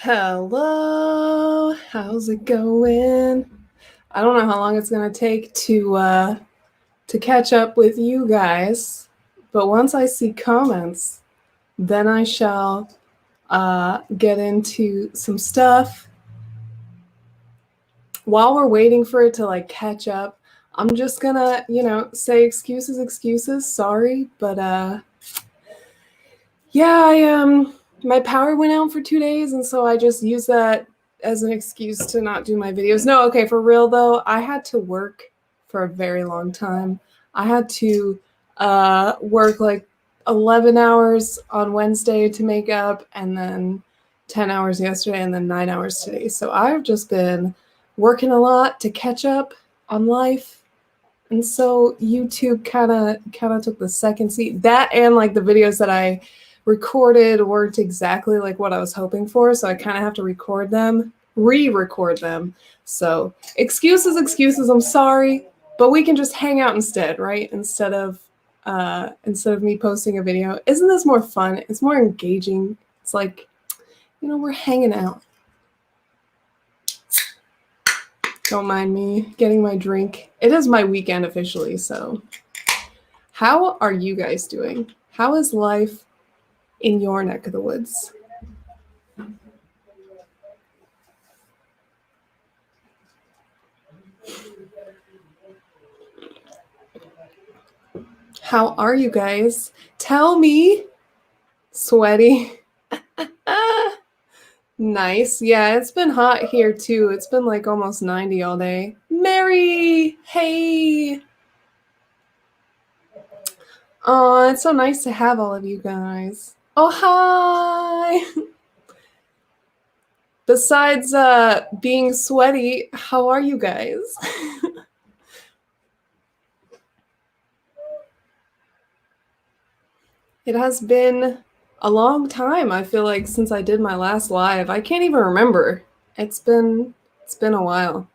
Hello, how's it going? I don't know how long it's gonna take to catch up with you guys, but once I see comments, then I shall get into some stuff. While we're waiting for it to like catch up, I'm just gonna, say excuses, sorry, but yeah, my power went out for 2 days, and so I just used that as an excuse to not do my videos. No, okay, for real though, I had to work for a very long time. I had to work like 11 hours on Wednesday to make up, and then 10 hours yesterday, and then 9 hours today. So I've just been working a lot to catch up on life. And so YouTube kind of took the second seat. That and like the videos that I recorded weren't exactly like what I was hoping for, so I kind of have to record them, re-record them. So excuses, I'm sorry, but we can just hang out instead, right? Instead of me posting a video. Isn't this more fun? It's more engaging. It's like, we're hanging out. Don't mind me getting my drink. It is my weekend officially, so how are you guys doing? How is life in your neck of the woods? How are you guys? Tell me. Sweaty. Nice. Yeah, it's been hot here too. It's been like almost 90 all day. Mary, hey. Oh, it's so nice to have all of you guys. Oh, hi. Besides being sweaty, how are you guys? It has been a long time, I feel like, since I did my last live. I can't even remember. It's been a while.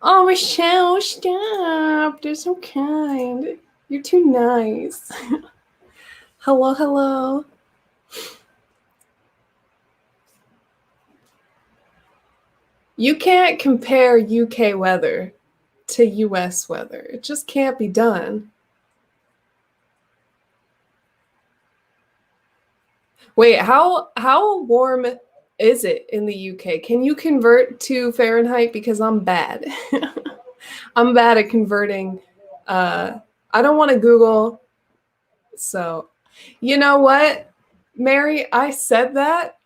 Oh, Michelle, stop. They're so kind. You're too nice. Hello, hello. You can't compare UK weather to US weather. It just can't be done. Wait, how warm is it in the UK? Can you convert to Fahrenheit? Because I'm bad. I'm bad at converting. I don't want to Google. So, you know what, Mary? I said that,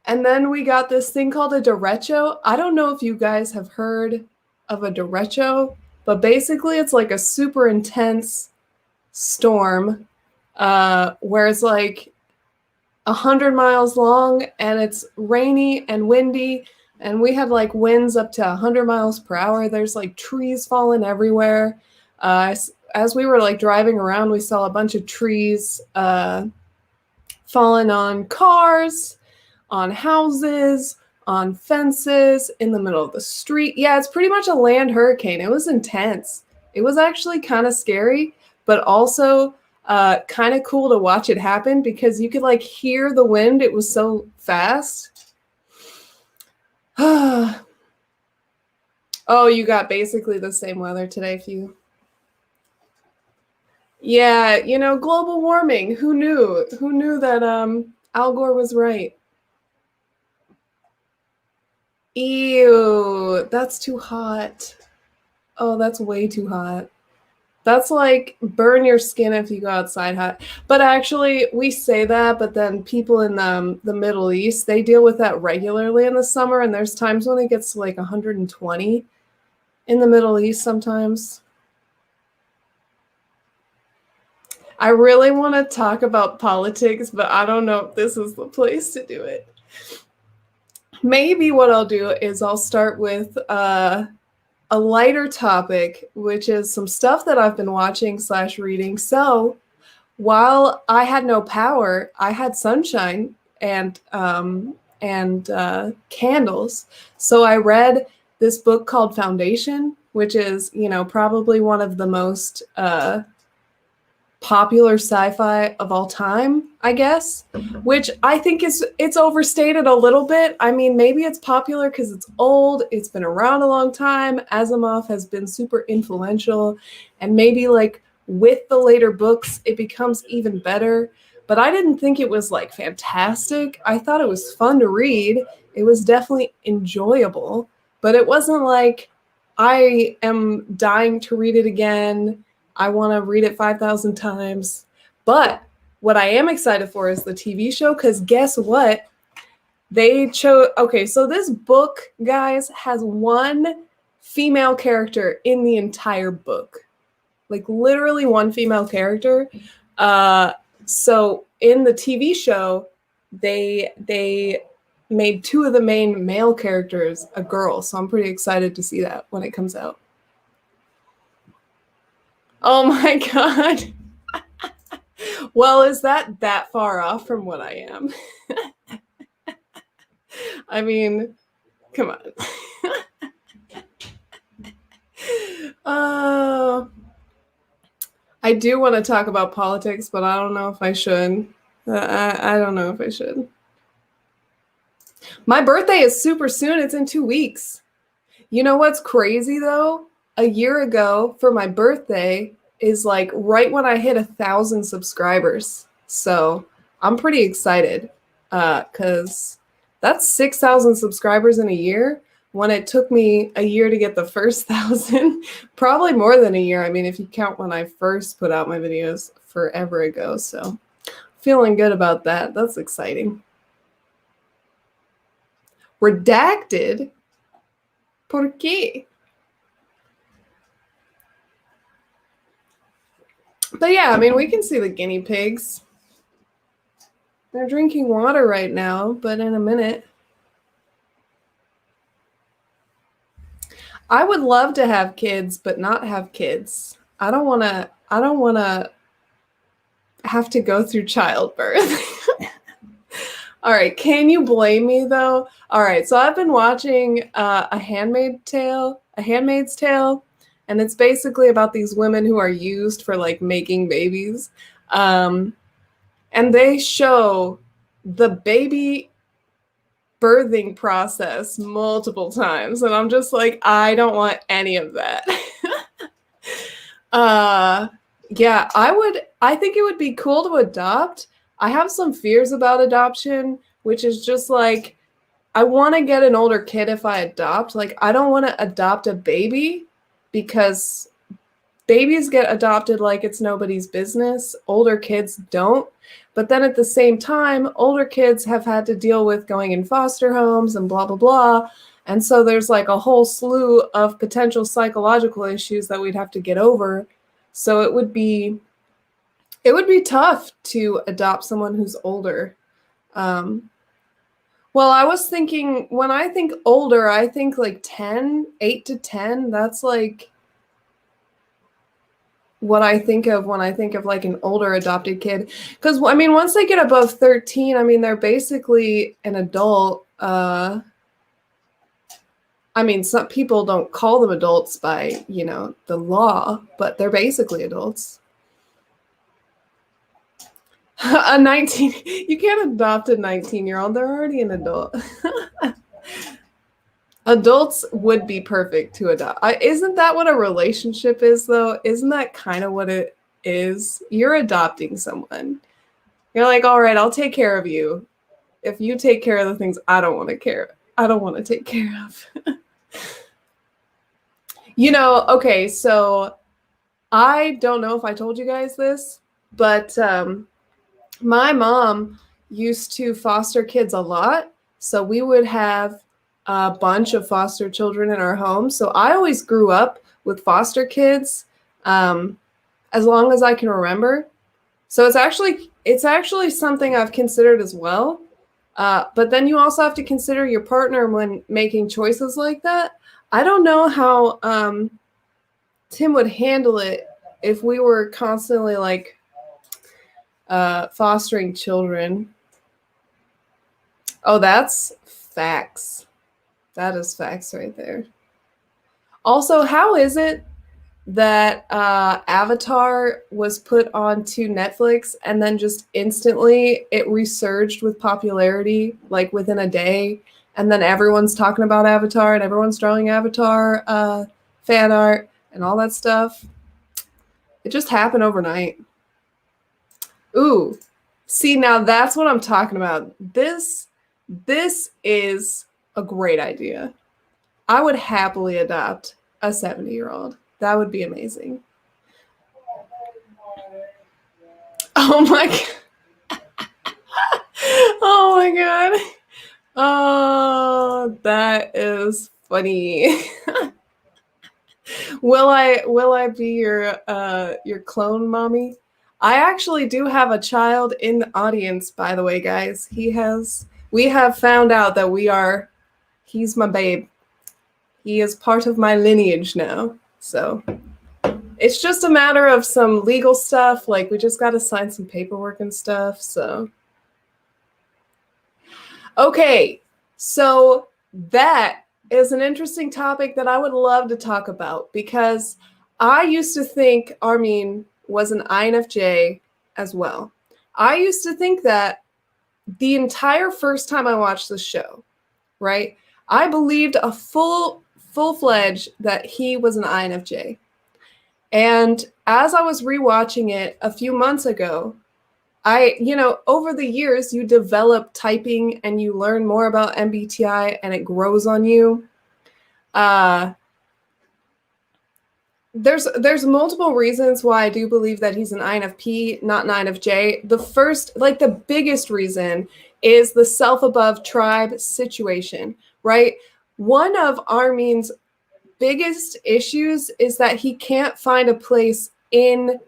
and then we got this thing called a derecho. I don't know if you guys have heard of a derecho, but basically it's like a super intense storm where it's like 100 miles long, and it's rainy and windy, and we had like winds up to 100 miles per hour. There's like trees falling everywhere. As we were like driving around, we saw a bunch of trees falling on cars, on houses, on fences, in the middle of the street. Yeah, it's pretty much a land hurricane. It was intense. It was actually kind of scary, but also kind of cool to watch it happen because you could like hear the wind. It was so fast. Oh, you got basically the same weather today, Few. Yeah, global warming. Who knew? Who knew that Al Gore was right? Ew, that's too hot. Oh, that's way too hot. That's like burn your skin if you go outside hot. But actually, we say that, but then people in the Middle East, they deal with that regularly in the summer, and there's times when it gets to like 120 in the Middle East sometimes. I really want to talk about politics, but I don't know if this is the place to do it. Maybe what I'll do is I'll start with a lighter topic, which is some stuff that I've been watching / reading. So while I had no power, I had sunshine and candles. So I read this book called Foundation, which is, probably one of the most popular sci-fi of all time, I guess, which I think it's overstated a little bit. I mean, maybe it's popular because it's old, it's been around a long time. Asimov has been super influential, and maybe like with the later books, it becomes even better. But I didn't think it was like fantastic. I thought it was fun to read. It was definitely enjoyable, but it wasn't like I am dying to read it again. I want to read it 5,000 times. But what I am excited for is the TV show, because guess what? They chose, okay, so this book, guys, has one female character in the entire book. Like literally one female character. So in the TV show, they made two of the main male characters a girl. So I'm pretty excited to see that when it comes out. Oh my God. Well, is that far off from what I am? I mean, come on. I do want to talk about politics, but I don't know if I should. I don't know if I should. My birthday is super soon. It's in 2 weeks. You know what's crazy though? A year ago for my birthday is like right when I hit 1,000 subscribers. So I'm pretty excited because that's 6,000 subscribers in a year when it took me a year to get the first 1,000. Probably more than a year. I mean, if you count when I first put out my videos forever ago. So feeling good about that. That's exciting. Redacted? ¿Por qué? But yeah, I mean, we can see the guinea pigs. They're drinking water right now, but in a minute. I would love to have kids, but not have kids. I don't want to have to go through childbirth. All right, can you blame me though? All right, so I've been watching A Handmaid's Tale, and it's basically about these women who are used for like making babies. And they show the baby birthing process multiple times. And I'm just like, I don't want any of that. Yeah, I think it would be cool to adopt. I have some fears about adoption, which is just like, I want to get an older kid if I adopt. Like, I don't want to adopt a baby because babies get adopted like it's nobody's business. Older kids don't. But then at the same time, older kids have had to deal with going in foster homes and blah, blah, blah. And so there's like a whole slew of potential psychological issues that we'd have to get over. So it would be tough to adopt someone who's older. Well, I was thinking, when I think older, I think like 10, 8 to 10. That's like what I think of when I think of like an older adopted kid. Because, I mean, once they get above 13, I mean, they're basically an adult. I mean, some people don't call them adults by, you know, the law, but they're basically adults. A 19, you can't adopt a 19-year-old. They're already an adult. Adults would be perfect to adopt. Isn't that what a relationship is, though? Isn't that kind of what it is? You're adopting someone. You're like, all right, I'll take care of you. If you take care of the things I don't want to take care of. You know, okay, so I don't know if I told you guys this, but my mom used to foster kids a lot. So we would have a bunch of foster children in our home. So I always grew up with foster kids as long as I can remember. So it's actually something I've considered as well. But then you also have to consider your partner when making choices like that. I don't know how Tim would handle it if we were constantly like fostering children. Oh, that's facts. That is facts right there. Also, how is it that Avatar was put onto Netflix and then just instantly it resurged with popularity like within a day, and then everyone's talking about Avatar and everyone's drawing Avatar fan art and all that stuff. It just happened overnight. Ooh, see, now that's what I'm talking about. This is a great idea. I would happily adopt a 70-year-old. That would be amazing. Oh my god. Oh my god. Oh, that is funny. Will I be your clone mommy? I actually do have a child in the audience, by the way, guys. We have found out that he's my babe. He is part of my lineage now. So it's just a matter of some legal stuff. Like, we just got to sign some paperwork and stuff. So, okay. So that is an interesting topic that I would love to talk about, because I used to think Armin was an INFJ as well. I used to think that the entire first time I watched the show, right? I believed full-fledged that he was an INFJ. And as I was rewatching it a few months ago, over the years, you develop typing and you learn more about MBTI and it grows on you. There's multiple reasons why I do believe that he's an INFP, not an INFJ. The biggest reason is the self-above tribe situation, right? One of Armin's biggest issues is that he can't find a place in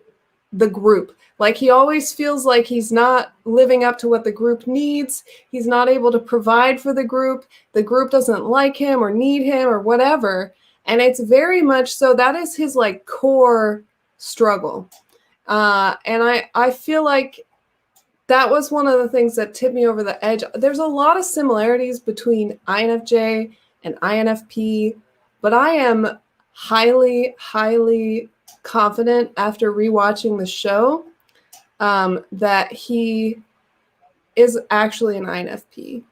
the group. Like, he always feels like he's not living up to what the group needs. He's not able to provide for the group. The group doesn't like him or need him or whatever. And it's very much so that is his like core struggle. And I feel like that was one of the things that tipped me over the edge. There's a lot of similarities between INFJ and INFP, but I am highly, highly confident after rewatching the show that he is actually an INFP.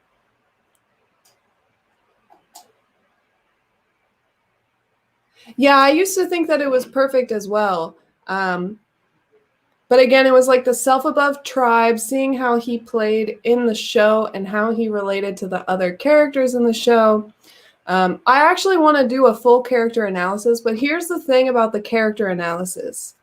Yeah, I used to think that it was perfect as well. But again, it was like the self-above tribe, seeing how he played in the show and how he related to the other characters in the show. I actually want to do a full character analysis, but here's the thing about the character analysis.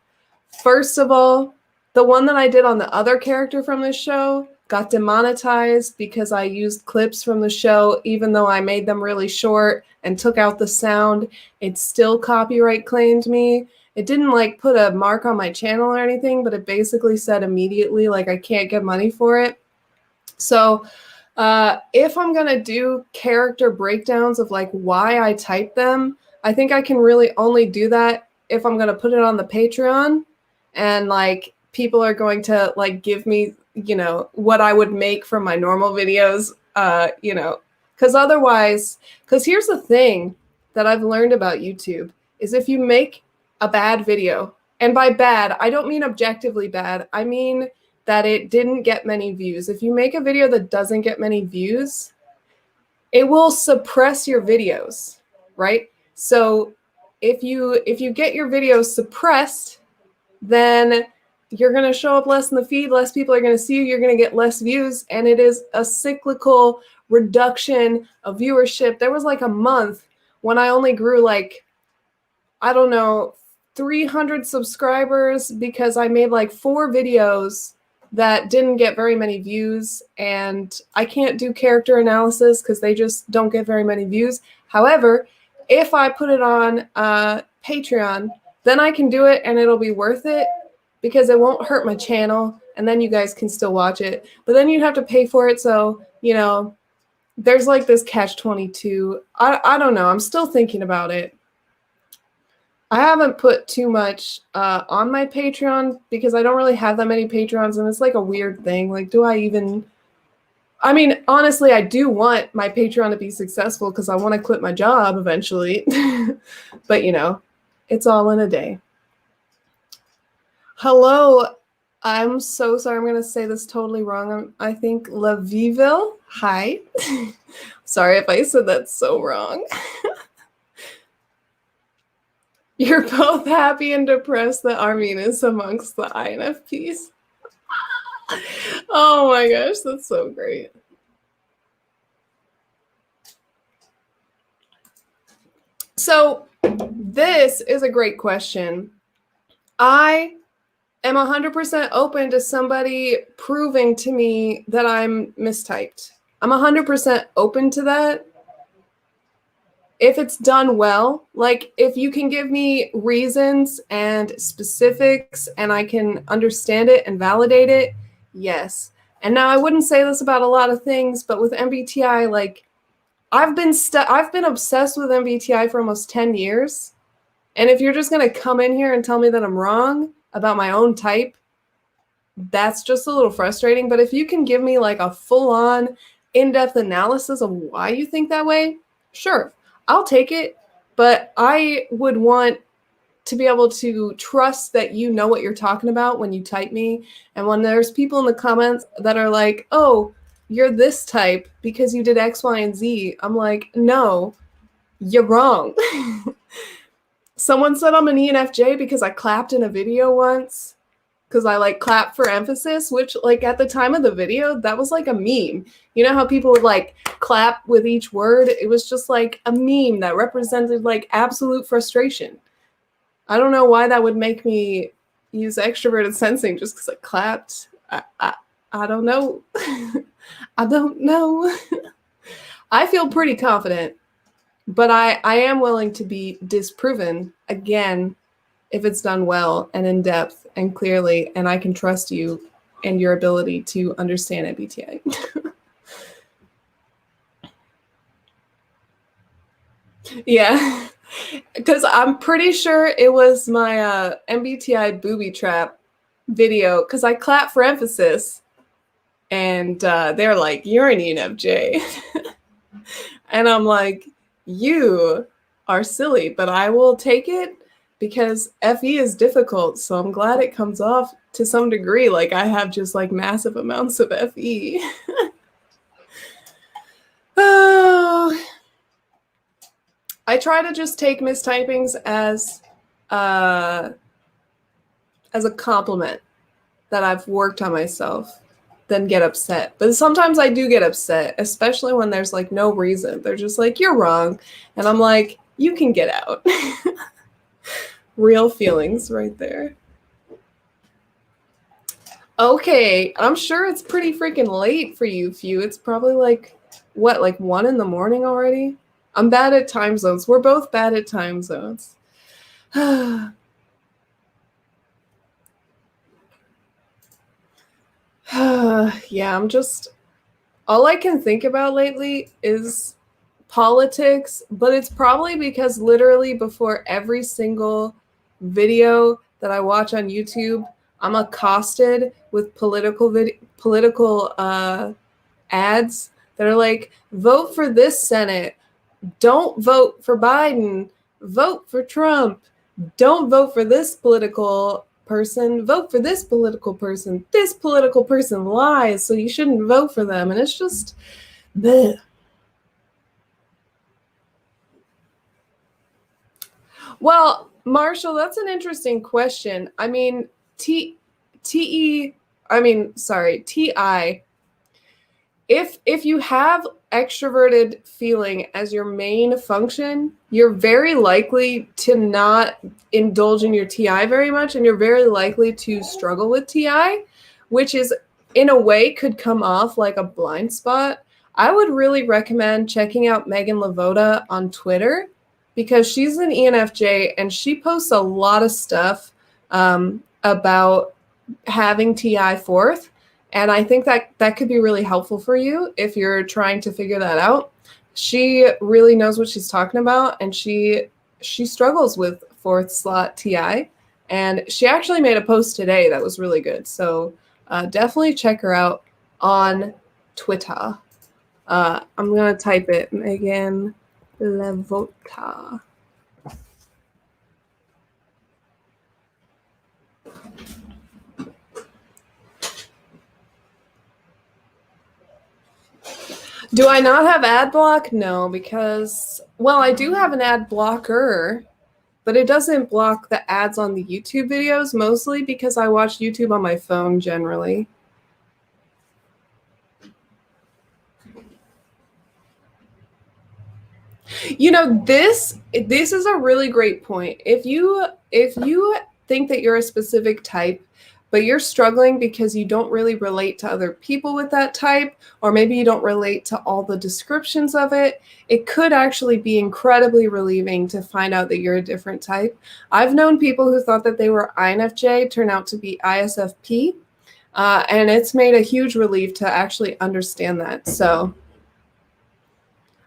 First of all, the one that I did on the other character from this show got demonetized because I used clips from the show, even though I made them really short and took out the sound. It still copyright claimed me. It didn't like put a mark on my channel or anything, but it basically said immediately like I can't get money for it. So if I'm going to do character breakdowns of like why I type them, I think I can really only do that if I'm going to put it on the Patreon and like people are going to like give me, what I would make from my normal videos, because otherwise, because here's the thing that I've learned about YouTube is if you make a bad video, and by bad, I don't mean objectively bad, I mean that it didn't get many views. If you make a video that doesn't get many views, it will suppress your videos, right? So if you get your videos suppressed, then you're going to show up less in the feed, less people are going to see you, you're going to get less views, and it is a cyclical reduction of viewership. There was like a month when I only grew like, I don't know, 300 subscribers because I made like 4 videos that didn't get very many views, and I can't do character analysis because they just don't get very many views. However, if I put it on Patreon, then I can do it and it'll be worth it because it won't hurt my channel, and then you guys can still watch it. But then you'd have to pay for it, so, there's like this catch-22. I don't know. I'm still thinking about it. I haven't put too much on my Patreon because I don't really have that many Patrons, and it's like a weird thing. Like, do I even... I mean, honestly, I do want my Patreon to be successful because I want to quit my job eventually. But, It's all in a day. Hello. I'm so sorry. I'm going to say this totally wrong. I think Laviville. Hi. Sorry if I said that so wrong. You're both happy and depressed that Armin is amongst the INFPs. Oh my gosh, that's so great. So this is a great question. I am 100% open to somebody proving to me that I'm mistyped. I'm 100% open to that. If it's done well, like if you can give me reasons and specifics and I can understand it and validate it, yes. And now I wouldn't say this about a lot of things, but with MBTI, like I've been obsessed with MBTI for almost 10 years. And if you're just going to come in here and tell me that I'm wrong about my own type, that's just a little frustrating. But if you can give me like a full-on in-depth analysis of why you think that way, sure, I'll take it. But I would want to be able to trust that you know what you're talking about when you type me. And when there's people in the comments that are like, oh, you're this type because you did X, Y, and Z, I'm like, no, you're wrong. Someone said I'm an ENFJ because I clapped in a video once. Because I like clap for emphasis, which like at the time of the video, that was like a meme. You know how people would like clap with each word? It was just like a meme that represented like absolute frustration. I don't know why that would make me use extroverted sensing just because I clapped. I don't know. I don't know. I feel pretty confident, but I am willing to be disproven again if it's done well and in depth and clearly, and I can trust you and your ability to understand MBTI. Yeah, because I'm pretty sure it was my MBTI booby trap video because I clap for emphasis and they're like, you're an ENFJ. And I'm like, you are silly, but I will take it because FE is difficult. So I'm glad it comes off to some degree. Like I have just like massive amounts of FE. Oh, I try to just take mistypings as a compliment that I've worked on myself, then get upset. But sometimes I do get upset, especially when there's like no reason. They're just like, you're wrong. And I'm like, you can get out. Real feelings right there. Okay, I'm sure it's pretty freaking late for you, Few. It's probably like, what, like 1 in the morning already? I'm bad at time zones. We're both bad at time zones. Yeah, I'm just, all I can think about lately is politics, but it's probably because literally before every single video that I watch on YouTube, I'm accosted with political ads that are like, vote for this Senate, don't vote for Biden, vote for Trump, don't vote for this political person, vote for this political person. This political person lies, so you shouldn't vote for them. And it's just, bleh. Well, Marshall, that's an interesting question. I mean, T T E sorry, TI, if you have extroverted feeling as your main function, you're very likely to not indulge in your TI very much, and you're very likely to struggle with TI, which is in a way could come off like a blind spot. I would really recommend checking out Megan Lavoda on Twitter because she's an ENFJ and she posts a lot of stuff about having TI fourth. And I think that that could be really helpful for you if you're trying to figure that out. She really knows what she's talking about, and she struggles with fourth slot TI. And she actually made a post today that was really good. So definitely check her out on Twitter. I'm going to type it, Megan Lavoda. Do I not have ad block? No, because, well, I do have an ad blocker, but it doesn't block the ads on the YouTube videos, mostly because I watch YouTube on my phone generally. You know, this is a really great point. If you think that you're a specific type, but you're struggling because you don't really relate to other people with that type, or maybe you don't relate to all the descriptions of it, it could actually be incredibly relieving to find out that you're a different type. I've known people who thought that they were INFJ turn out to be ISFP, and it's made a huge relief to actually understand that. So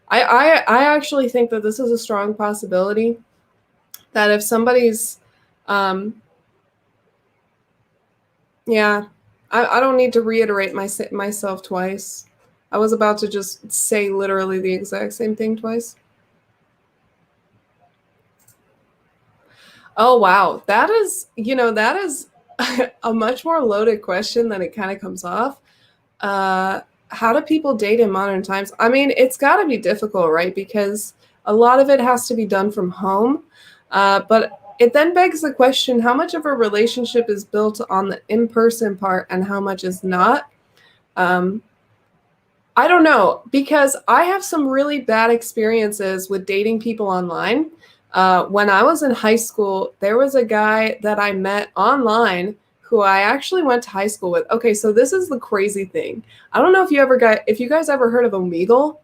I actually think that this is a strong possibility that if somebody's, um, yeah, I don't need to reiterate myself twice. I was about to just say literally the exact same thing twice. Oh, wow. That is, that is a much more loaded question than it kind of comes off. How do people date in modern times? I mean, it's got to be difficult, right? Because a lot of it has to be done from home. But it then begs the question, how much of a relationship is built on the in-person part and how much is not? Um, I don't know, because I have some really bad experiences with dating people online. When I was in high school, there was a guy that I met online who I actually went to high school with. Okay, so this is the crazy thing. I don't know if you guys ever heard of Omegle.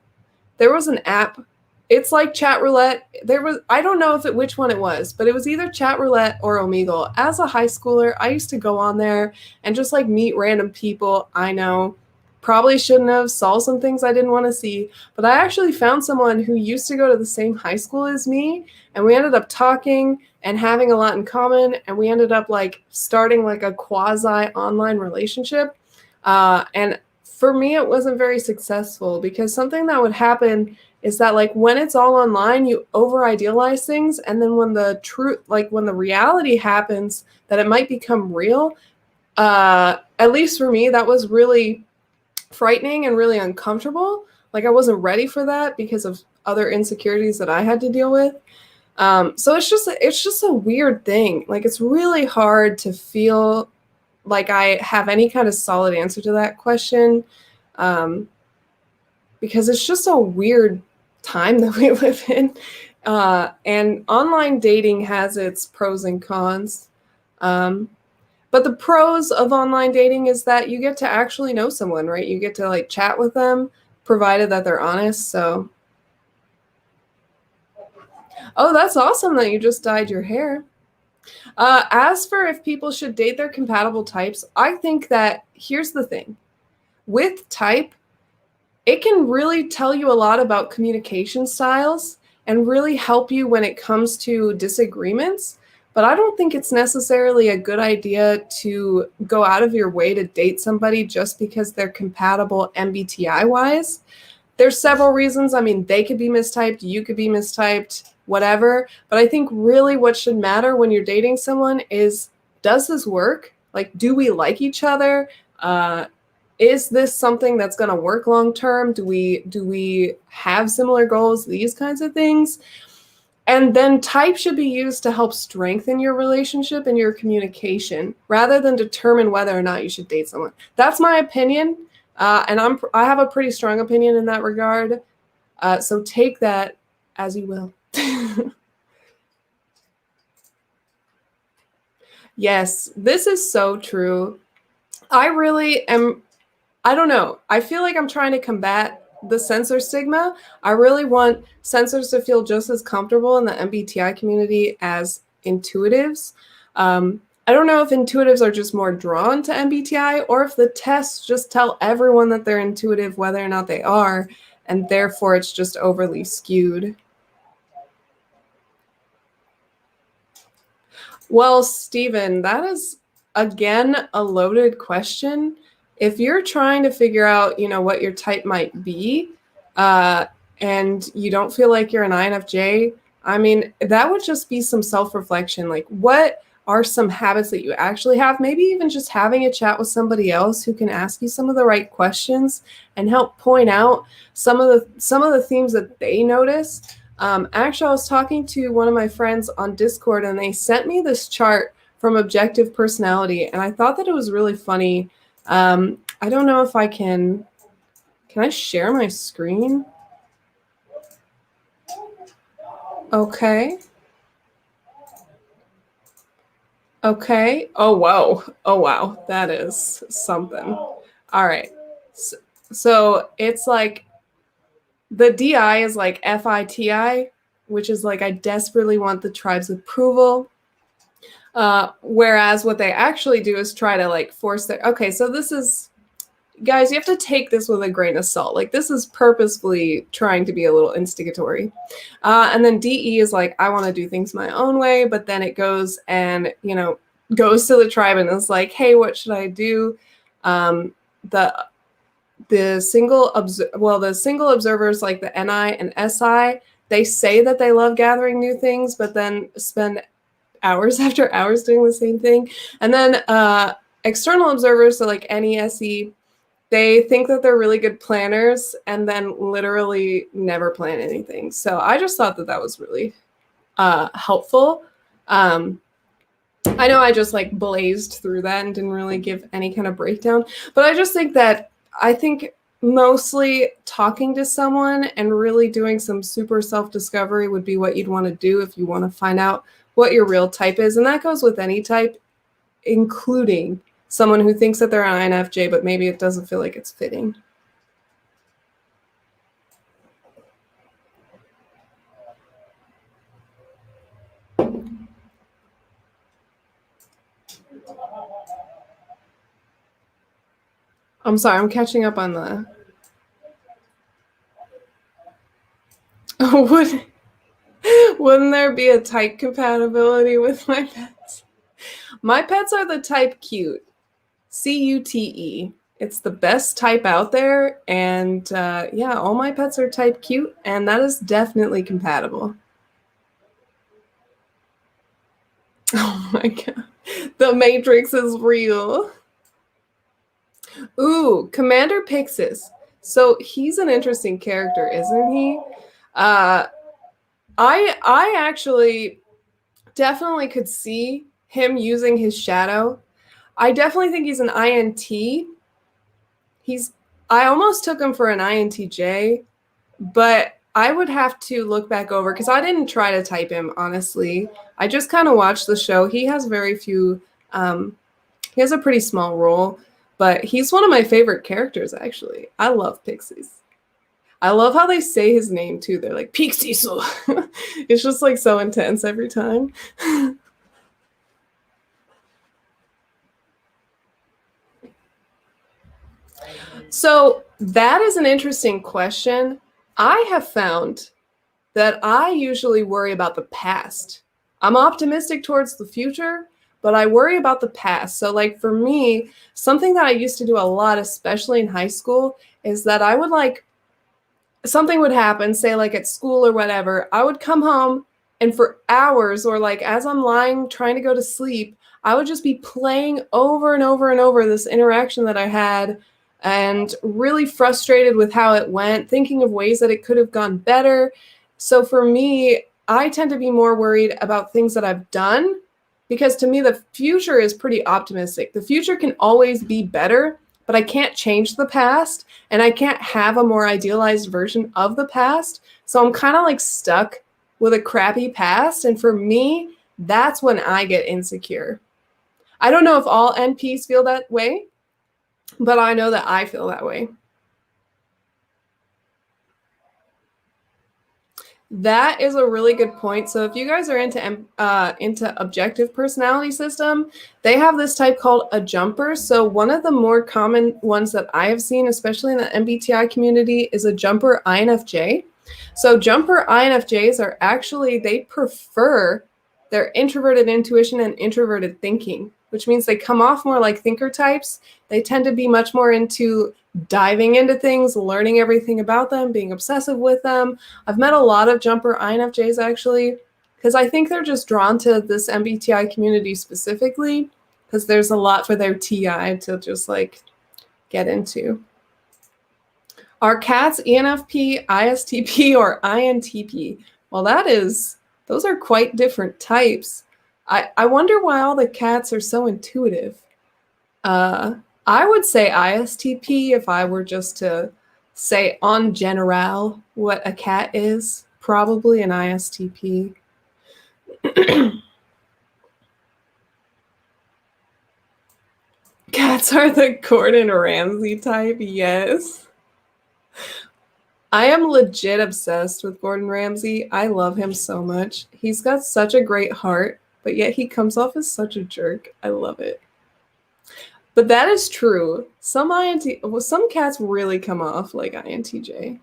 There was an app. It's like Chat Roulette. I don't know which one it was, but it was either Chat Roulette or Omegle. As a high schooler, I used to go on there and just like meet random people I know. Probably shouldn't have, saw some things I didn't want to see, but I actually found someone who used to go to the same high school as me, and we ended up talking and having a lot in common, and we ended up like starting like a quasi online relationship. And for me, it wasn't very successful because something that would happen is that like when it's all online, you over idealize things, and then when the truth, like when the reality happens that it might become real, at least for me, that was really frightening and really uncomfortable. Like I wasn't ready for that because of other insecurities that I had to deal with. So it's just a weird thing. Like it's really hard to feel like I have any kind of solid answer to that question, um, because it's just a weird time that we live in. And online dating has its pros and cons. Um, but the pros of online dating is that you get to actually know someone, right? You get to like chat with them, provided that they're honest. So, oh, that's awesome that you just dyed your hair. As for if people should date their compatible types, I think that here's the thing with type, it can really tell you a lot about communication styles and really help you when it comes to disagreements. But I don't think it's necessarily a good idea to go out of your way to date somebody just because they're compatible MBTI wise. There's several reasons. I mean, they could be mistyped, you could be mistyped, whatever. But I think really what should matter when you're dating someone is, does this work? Like, do we like each other? Is this something that's going to work long term? Do we have similar goals? These kinds of things. And then type should be used to help strengthen your relationship and your communication rather than determine whether or not you should date someone. That's my opinion. And I have a pretty strong opinion in that regard. So take that as you will. Yes, this is so true. I really am. I don't know. I feel like I'm trying to combat the censor stigma. I really want censors to feel just as comfortable in the MBTI community as intuitives. I don't know if intuitives are just more drawn to MBTI or if the tests just tell everyone that they're intuitive whether or not they are, and therefore it's just overly skewed. Well, Stephen, that is again a loaded question. If you're trying to figure out, what your type might be, uh, and you don't feel like you're an INFJ, I mean, that would just be some self-reflection. Like, are some habits that you actually have. Maybe even just having a chat with somebody else who can ask you some of the right questions and help point out some of the themes that they notice. Actually, I was talking to one of my friends on Discord, and they sent me this chart from Objective Personality, and I thought that it was really funny. I don't know if I can. Can I share my screen? Okay. Okay. Oh, wow. Oh, wow. That is something. All right. So it's like the DI is like FITI, which is like I desperately want the tribe's approval. Whereas what they actually do is try to like force their. Okay, so this is, guys, you have to take this with a grain of salt. Like this is purposefully trying to be a little instigatory. And then DE is like, I want to do things my own way, but then it goes and, goes to the tribe and is like, hey, what should I do? The single observers like the NI and SI, they say that they love gathering new things, but then spend hours after hours doing the same thing. And then external observers, so like NESE, they think that they're really good planners and then literally never plan anything. So I just thought that that was really helpful. I know I just like blazed through that and didn't really give any kind of breakdown, but I just think that mostly talking to someone and really doing some super self-discovery would be what you'd want to do if you want to find out what your real type is. And that goes with any type, including someone who thinks that they're an INFJ, but maybe it doesn't feel like it's fitting. I'm sorry, I'm catching up on the... Wouldn't there be a type compatibility with my pets? My pets are the type cute. CUTE. It's the best type out there. And yeah, all my pets are type cute, and that is definitely compatible. Oh my God. The Matrix is real. Ooh, Commander Pixis. So he's an interesting character, isn't he? I actually definitely could see him using his shadow. I definitely think he's an INT. I almost took him for an INTJ, but I would have to look back over because I didn't try to type him, honestly. I just kind of watched the show. He has very few, he has a pretty small role, but he's one of my favorite characters, actually. I love Pixies. I love how they say his name, too. They're like, Pixies. It's just like so intense every time. So that is an interesting question. I have found that I usually worry about the past. I'm optimistic towards the future, but I worry about the past. So like for me, something that I used to do a lot, especially in high school, is that I would like, something would happen, say like at school or whatever, I would come home and for hours or like as I'm lying trying to go to sleep, I would just be playing over and over and over this interaction that I had and really frustrated with how it went, thinking of ways that it could have gone better. So for me, I tend to be more worried about things that I've done because to me, the future is pretty optimistic. The future can always be better, but I can't change the past and I can't have a more idealized version of the past. So I'm kind of like stuck with a crappy past. And for me, that's when I get insecure. I don't know if all NPs feel that way, but I know that I feel that way. That is a really good point. So if you guys are into Objective Personality System, they have this type called a jumper. So one of the more common ones that I have seen, especially in the MBTI community, is a jumper INFJ. So jumper INFJs are actually, they prefer their introverted intuition and introverted thinking, which means they come off more like thinker types. They tend to be much more into diving into things, learning everything about them, being obsessive with them. I've met a lot of jumper INFJs actually because I think they're just drawn to this MBTI community specifically because there's a lot for their TI to just like get into. Are cats ENFP, ISTP, or INTP? Well, those are quite different types. I wonder why all the cats are so intuitive. I would say ISTP if I were just to say on general what a cat is. Probably an ISTP. Cats are the Gordon Ramsay type, yes. I am legit obsessed with Gordon Ramsay. I love him so much. He's got such a great heart, but yet he comes off as such a jerk. I love it. But that is true. Some cats really come off like INTJ.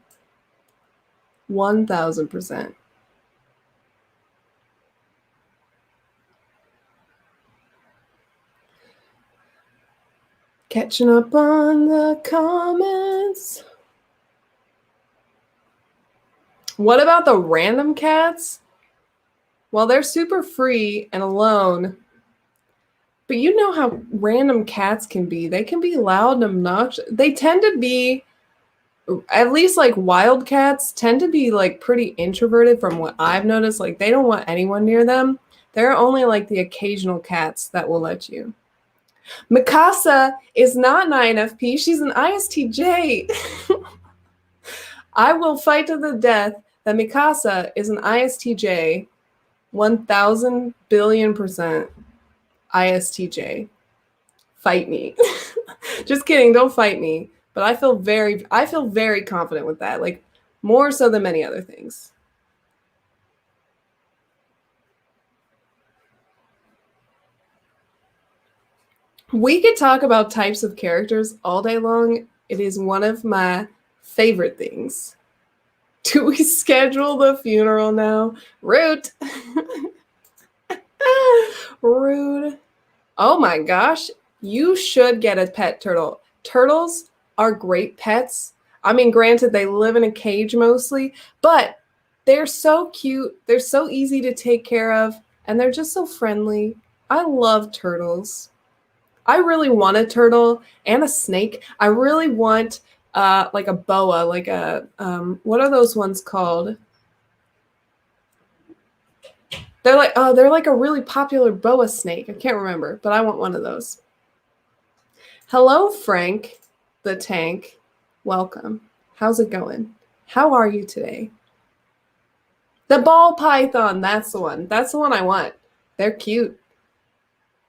1000%. Catching up on the comments. What about the random cats? Well, they're super free and alone. But you know how random cats can be. They can be loud and obnoxious. They tend to be, at least like wild cats, tend to be like pretty introverted from what I've noticed. Like they don't want anyone near them. There are only like the occasional cats that will let you. Mikasa is not an INFP. She's an ISTJ. I will fight to the death that Mikasa is an ISTJ. 1000 billion % ISTJ. Fight me. Just kidding, don't fight me. But I feel very confident with that. Like more so than many other things. We could talk about types of characters all day long. It is one of my favorite things. Do we schedule the funeral now? Rude. Rude. Oh my gosh. You should get a pet turtle. Turtles are great pets. I mean, granted, they live in a cage mostly, but they're so cute. They're so easy to take care of, and they're just so friendly. I love turtles. I really want a turtle and a snake. I really want like a boa, like a what are those ones called? They're like a really popular boa snake. I can't remember, but I want one of those. Hello, Frank the Tank. Welcome. How's it going? How are you today? The ball python, that's the one. That's the one I want. They're cute.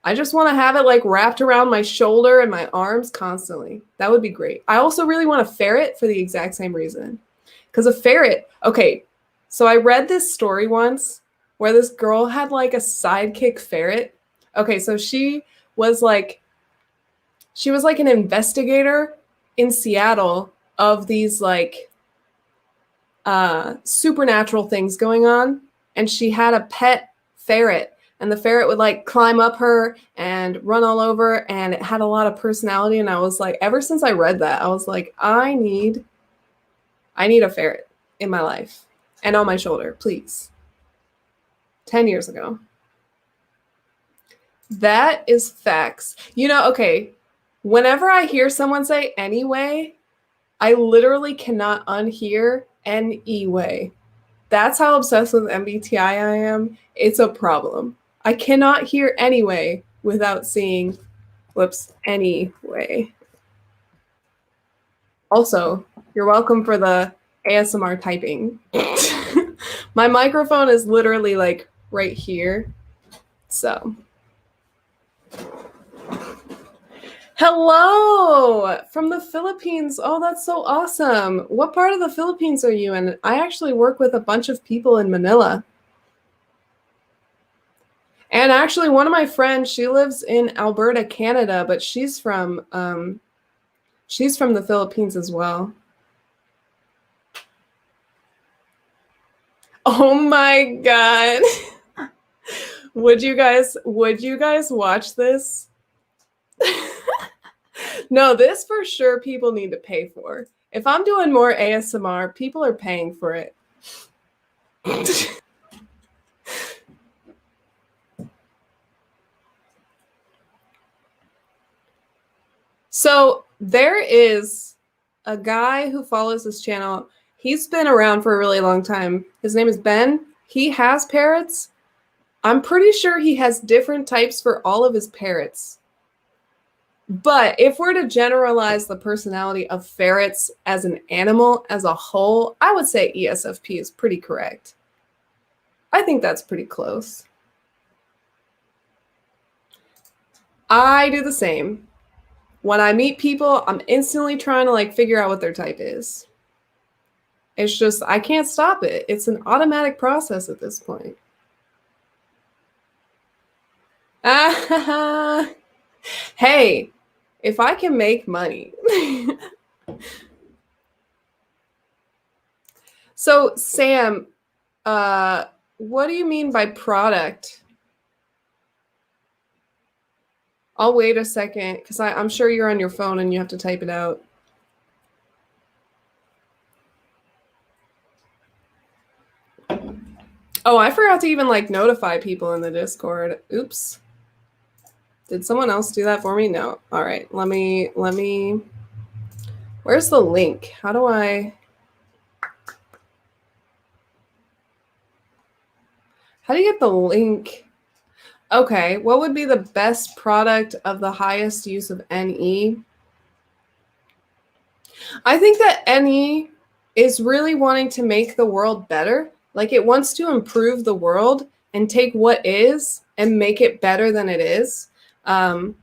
I just want to have it like wrapped around my shoulder and my arms constantly. That would be great. I also really want a ferret for the exact same reason. Because a ferret, okay, so I read this story once where this girl had like a sidekick ferret. Okay, so she was like an investigator in Seattle of these like supernatural things going on. And she had a pet ferret. And the ferret would like climb up her and run all over, and it had a lot of personality. And I was like, ever since I read that, I was like, I need a ferret in my life and on my shoulder, please. 10 years ago. That is facts. You know, okay, whenever I hear someone say anyway, I literally cannot unhear anyway. That's how obsessed with MBTI I am. It's a problem. I cannot hear anyway without seeing, anyway. Also, you're welcome for the ASMR typing. My microphone is literally like right here. So. Hello from the Philippines. Oh, that's so awesome. What part of the Philippines are you in? I actually work with a bunch of people in Manila. And actually, one of my friends, she lives in Alberta, Canada, but she's from the Philippines as well. Oh my God. Would you guys watch this? No, this for sure people need to pay for. If I'm doing more ASMR, people are paying for it. So there is a guy who follows this channel. He's been around for a really long time. His name is Ben. He has parrots. I'm pretty sure he has different types for all of his parrots. But if we're to generalize the personality of ferrets as an animal as a whole, I would say ESFP is pretty correct. I think that's pretty close. I do the same. When I meet people, I'm instantly trying to like figure out what their type is. It's just, I can't stop it. It's an automatic process at this point. Hey, if I can make money. So, Sam, what do you mean by product? I'll wait a second because I'm sure you're on your phone and you have to type it out. Oh, I forgot to even like notify people in the Discord. Oops. Did someone else do that for me? No. All right. Let me. Where's the link? How do you get the link? Okay. What would be the best product of the highest use of NE? I think that NE is really wanting to make the world better. Like it wants to improve the world and take what is and make it better than it is. And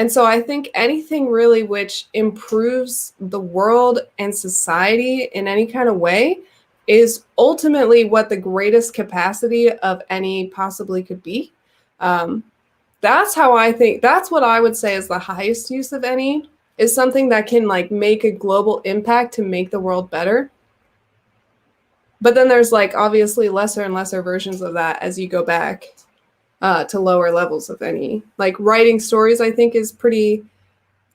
so I think anything really which improves the world and society in any kind of way is ultimately what the greatest capacity of NE possibly could be. That's how I think, that's what I would say is the highest use of NE, is something that can like make a global impact to make the world better. But then there's like obviously lesser and lesser versions of that as you go back to lower levels of NE. Like writing stories, I think, is pretty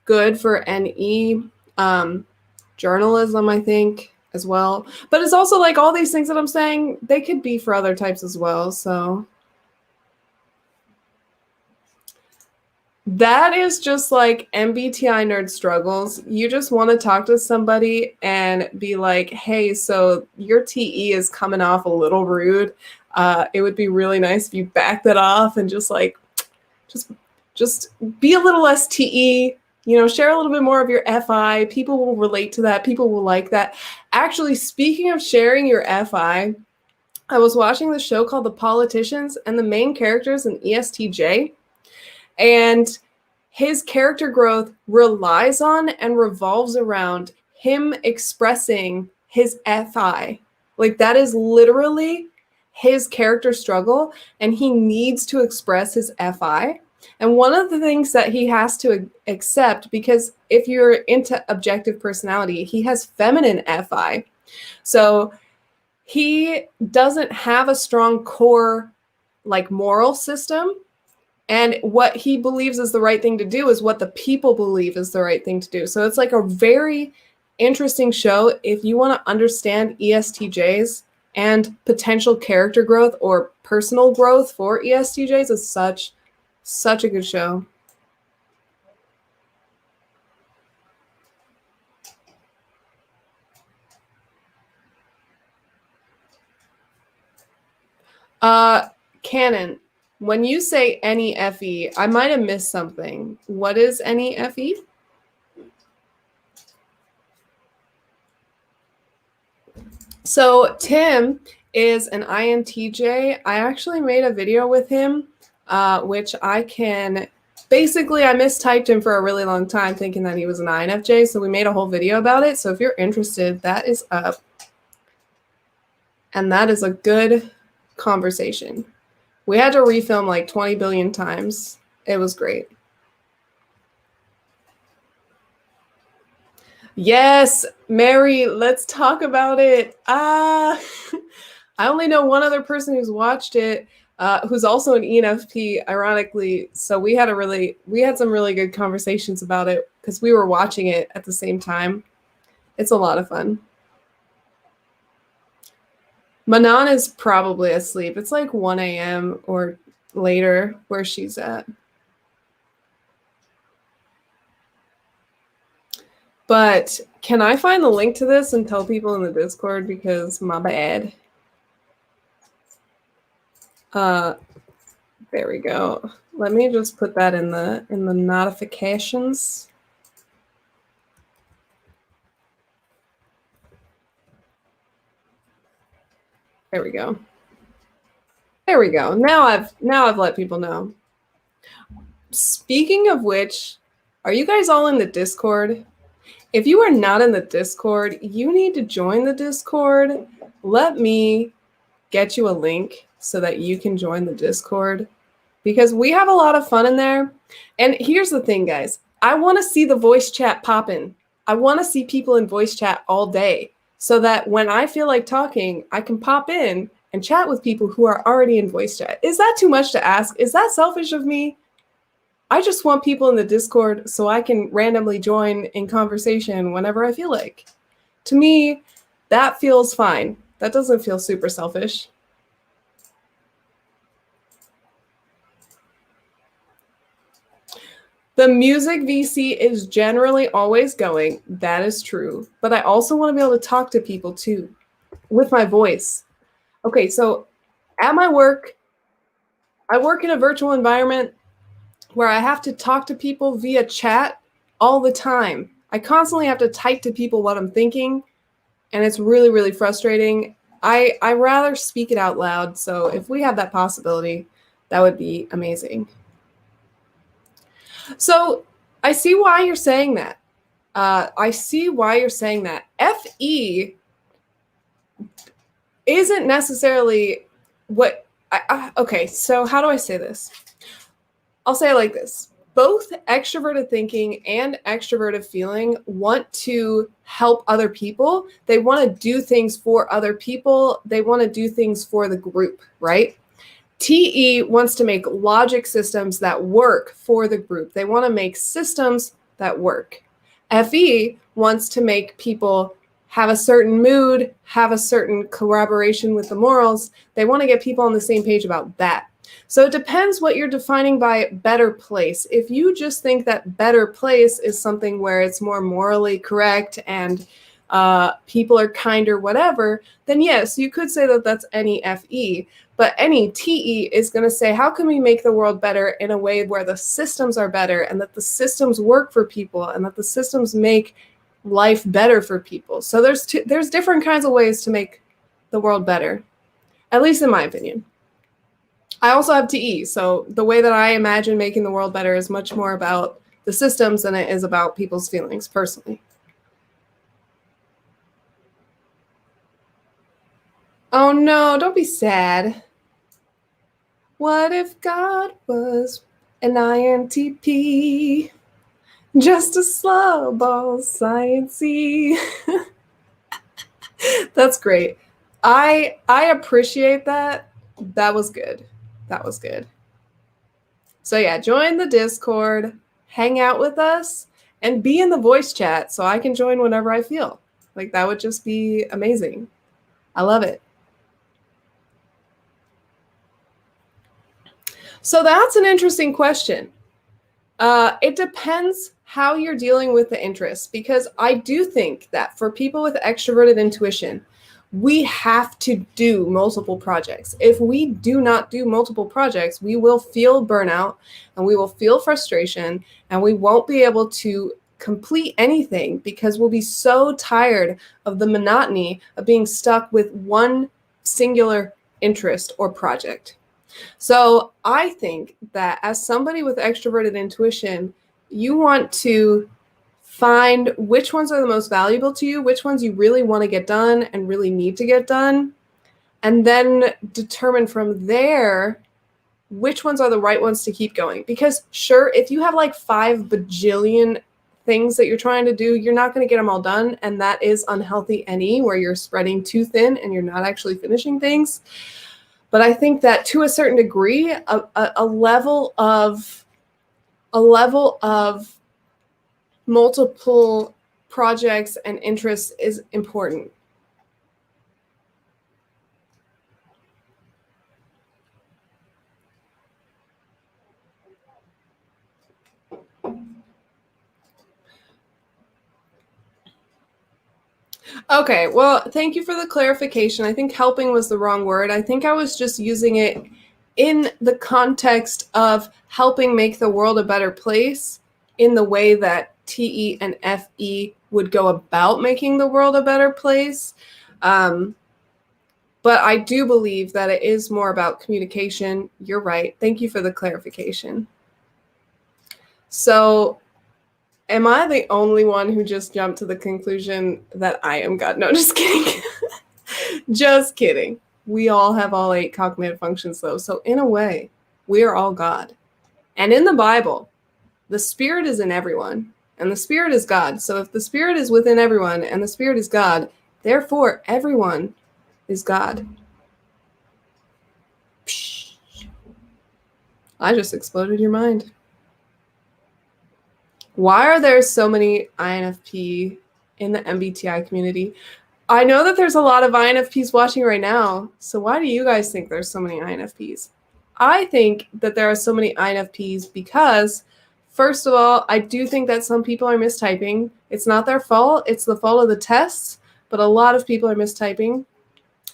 good for NE. Journalism, I think, as well. But it's also like all these things that I'm saying, they could be for other types as well. So that is just like MBTI nerd struggles. You just want to talk to somebody and be like, hey, so your TE is coming off a little rude. It would be really nice if you back that off and just like, just be a little less TE, you know, share a little bit more of your FI. People will relate to that. People will like that. Actually, speaking of sharing your FI, I was watching the show called The Politicians, and the main character is an ESTJ. And his character growth relies on and revolves around him expressing his FI. Like that is literally his character struggle, and he needs to express his FI. And one of the things that he has to accept, because if you're into objective personality, he has feminine FI. So he doesn't have a strong core like moral system. And what he believes is the right thing to do is what the people believe is the right thing to do. So it's like a very interesting show if you want to understand ESTJs and potential character growth or personal growth for ESTJs. It's such a good show. Canon. When you say NEFE, I might have missed something. What is NEFE? So Tim is an INTJ. I actually made a video with him, which I can... Basically, I mistyped him for a really long time thinking that he was an INFJ, so we made a whole video about it. So if you're interested, that is up. And that is a good conversation. We had to refilm like 20 billion times. It was great. Yes, Mary, let's talk about it. I only know one other person who's watched it, who's also an ENFP, ironically. So we had some really good conversations about it because we were watching it at the same time. It's a lot of fun. Manon is probably asleep. It's like 1 a.m. or later where she's at. But can I find the link to this and tell people in the Discord, because my bad. There we go. Let me just put that in the notifications. There we go. There we go. Now I've let people know. Speaking of which, are you guys all in the Discord? If you are not in the Discord, you need to join the Discord. Let me get you a link so that you can join the Discord, because we have a lot of fun in there. And here's the thing, guys. I want to see the voice chat popping. I want to see people in voice chat all day, so that when I feel like talking, I can pop in and chat with people who are already in voice chat. Is that too much to ask? Is that selfish of me? I just want people in the Discord so I can randomly join in conversation whenever I feel like. To me, that feels fine. That doesn't feel super selfish. The music VC is generally always going. That is true. But I also want to be able to talk to people too with my voice. Okay, so at my work, I work in a virtual environment where I have to talk to people via chat all the time. I constantly have to type to people what I'm thinking, and it's really, really frustrating. I rather speak it out loud. So if we have that possibility, that would be amazing. So I see why you're saying that. I see why you're saying that. FE isn't necessarily what. Okay, so how do I say this? I'll say it like this. Both extroverted thinking and extroverted feeling want to help other people. They want to do things for other people. They want to do things for the group, right? TE wants to make logic systems that work for the group. They want to make systems that work. FE wants to make people have a certain mood, have a certain corroboration with the morals. They want to get people on the same page about that. So it depends what you're defining by better place. If you just think that better place is something where it's more morally correct and people are kinder, whatever, then yes, you could say that that's any FE. But any TE is going to say, how can we make the world better in a way where the systems are better and that the systems work for people and that the systems make life better for people? So there's different kinds of ways to make the world better, at least in my opinion. I also have TE, so the way that I imagine making the world better is much more about the systems than it is about people's feelings personally. Oh no, don't be sad. What if God was an INTP? Just a slow ball sciencey. That's great. I appreciate that. That was good. That was good. So yeah, join the Discord, hang out with us, and be in the voice chat so I can join whenever I feel. Like that would just be amazing. I love it. So that's an interesting question. It depends how you're dealing with the interest, because I do think that for people with extroverted intuition, we have to do multiple projects. If we do not do multiple projects, we will feel burnout and we will feel frustration and we won't be able to complete anything because we'll be so tired of the monotony of being stuck with one singular interest or project. So I think that as somebody with extroverted intuition, you want to find which ones are the most valuable to you, which ones you really want to get done and really need to get done, and then determine from there which ones are the right ones to keep going. Because sure, if you have like 5 bajillion things that you're trying to do, you're not going to get them all done, and that is unhealthy NE, where you're spreading too thin and you're not actually finishing things. But I think that to a certain degree, a level of multiple projects and interests is important. Okay, well, thank you for the clarification. I think helping was the wrong word. I think I was just using it in the context of helping make the world a better place in the way that TE and FE would go about making the world a better place. But I do believe that it is more about communication. You're right. Thank you for the clarification. So, am I the only one who just jumped to the conclusion that I am God? No, just kidding. Just kidding. We all have all 8 cognitive functions, though. So, in a way, we are all God. And in the Bible, the Spirit is in everyone, and the Spirit is God. So, if the Spirit is within everyone and the Spirit is God, therefore, everyone is God. Psh. I just exploded your mind. Why are there so many INFP in the MBTI community? I know that there's a lot of INFPs watching right now. So why do you guys think there's so many INFPs? I think that there are so many INFPs because, first of all, I do think that some people are mistyping. It's not their fault. It's the fault of the tests, but a lot of people are mistyping.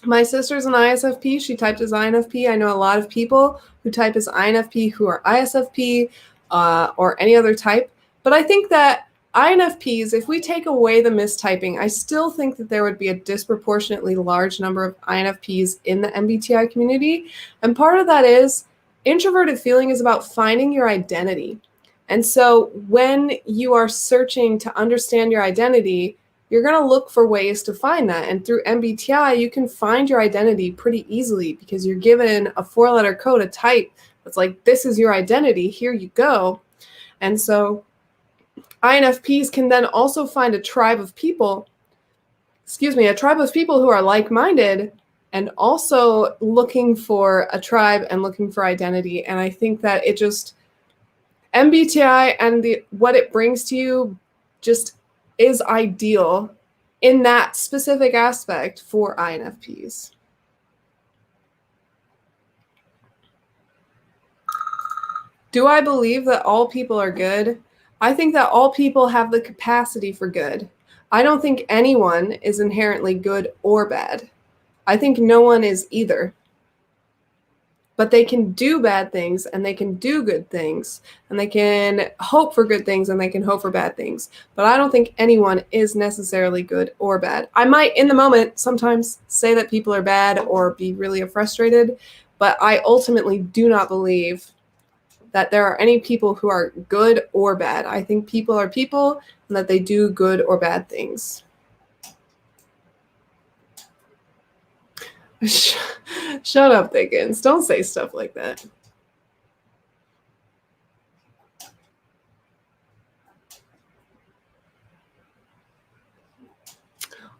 My sister's an ISFP. She typed as INFP. I know a lot of people who type as INFP who are ISFP or any other type. But I think that INFPs, if we take away the mistyping, I still think that there would be a disproportionately large number of INFPs in the MBTI community. And part of that is introverted feeling is about finding your identity. And so when you are searching to understand your identity, you're going to look for ways to find that. And through MBTI, you can find your identity pretty easily because you're given a 4-letter code, a type that's like, this is your identity, here you go. And so INFPs can then also find a tribe of people who are like-minded and also looking for a tribe and looking for identity. And I think that it just, MBTI and what it brings to you just is ideal in that specific aspect for INFPs. Do I believe that all people are good? I think that all people have the capacity for good. I don't think anyone is inherently good or bad. I think no one is either. But they can do bad things and they can do good things and they can hope for good things and they can hope for bad things. But I don't think anyone is necessarily good or bad. I might in the moment sometimes say that people are bad or be really frustrated, but I ultimately do not believe that there are any people who are good or bad. I think people are people and that they do good or bad things. Shut up, Dickens. Don't say stuff like that.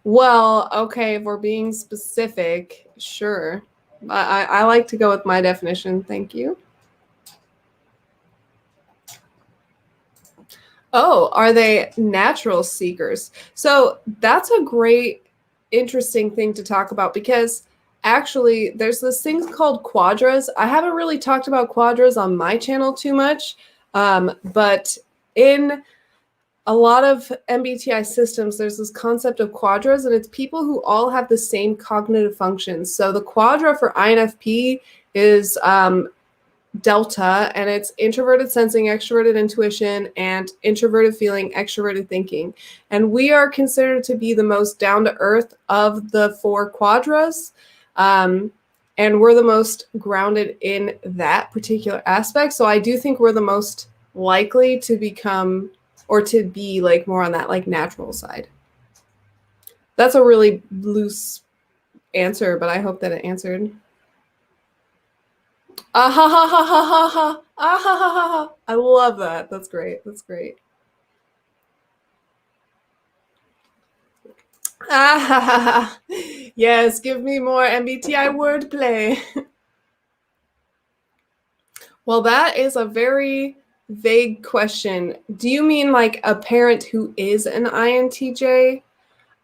Well, okay, if we're being specific, sure. I like to go with my definition. Thank you. Oh, are they natural seekers? So that's a great, interesting thing to talk about because actually there's this thing called quadras. I haven't really talked about quadras on my channel too much, but in a lot of MBTI systems, there's this concept of quadras, and it's people who all have the same cognitive functions. So the quadra for INFP is delta, and it's introverted sensing, extroverted intuition, and introverted feeling, extroverted thinking. And we are considered to be the most down to earth of the 4 quadras. And we're the most grounded in that particular aspect. So I do think we're the most likely to become or to be like more on that like natural side. That's a really loose answer, but I hope that it answered. Ah ha ha ha ha ha ha. Ah ha ha ha ha. I love that. That's great. That's great. Ah ha ha ha. Yes, give me more MBTI wordplay. Well, that is a very vague question. Do you mean like a parent who is an INTJ?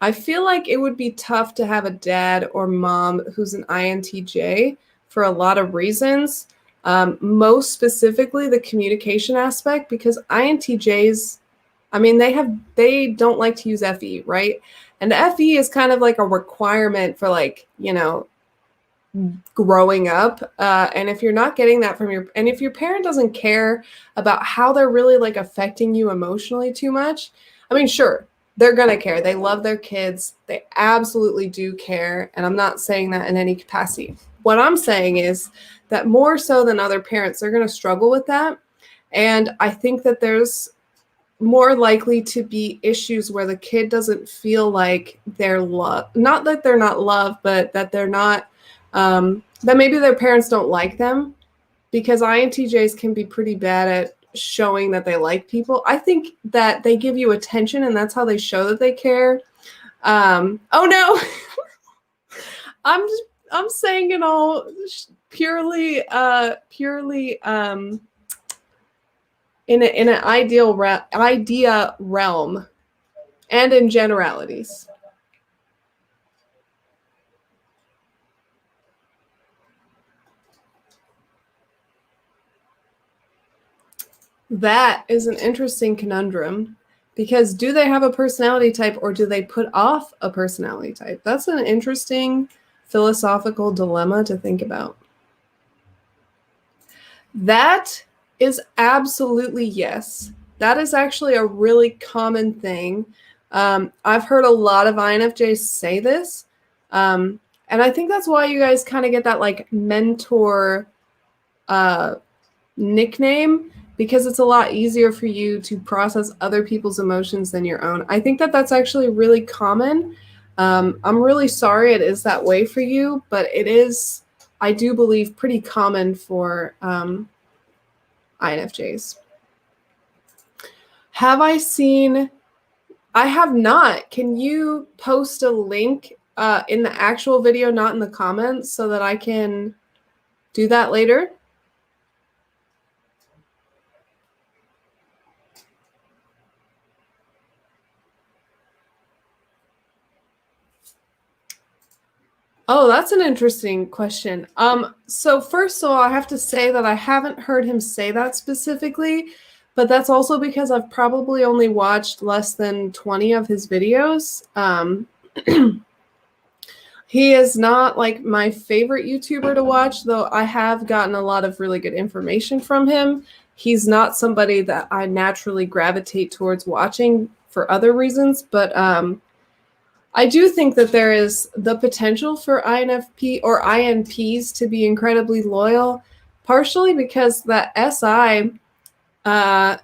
I feel like it would be tough to have a dad or mom who's an INTJ for a lot of reasons. Most specifically, the communication aspect, because INTJs, I mean, they don't like to use FE, right? And FE is kind of like a requirement for like, you know, growing up. And if you're not getting that from and if your parent doesn't care about how they're really like affecting you emotionally too much, I mean, sure, they're going to care. They love their kids. They absolutely do care. And I'm not saying that in any capacity. What I'm saying is that more so than other parents, they're going to struggle with that. And I think that there's more likely to be issues where the kid doesn't feel like they're loved. Not that they're not loved, but that they're not, that maybe their parents don't like them, because INTJs can be pretty bad at showing that they like people. I think that they give you attention and that's how they show that they care. Oh no, I'm saying it all purely in an idea realm and in generalities. That is an interesting conundrum, because do they have a personality type or do they put off a personality type? That's an interesting philosophical dilemma to think about. That is absolutely yes. That is actually a really common thing. I've heard a lot of INFJs say this. And I think that's why you guys kind of get that like mentor nickname, because it's a lot easier for you to process other people's emotions than your own. I think that that's actually really common. I'm really sorry it is that way for you, but it is, I do believe, pretty common for INFJs. Have I seen? I have not. Can you post a link in the actual video, not in the comments, so that I can do that later? Oh, that's an interesting question. So first of all, I have to say that I haven't heard him say that specifically, but that's also because I've probably only watched less than 20 of his videos. He is not like my favorite YouTuber to watch, though I have gotten a lot of really good information from him. He's not somebody that I naturally gravitate towards watching for other reasons, but I do think that there is the potential for INFP or INPs to be incredibly loyal, partially because that SI, that's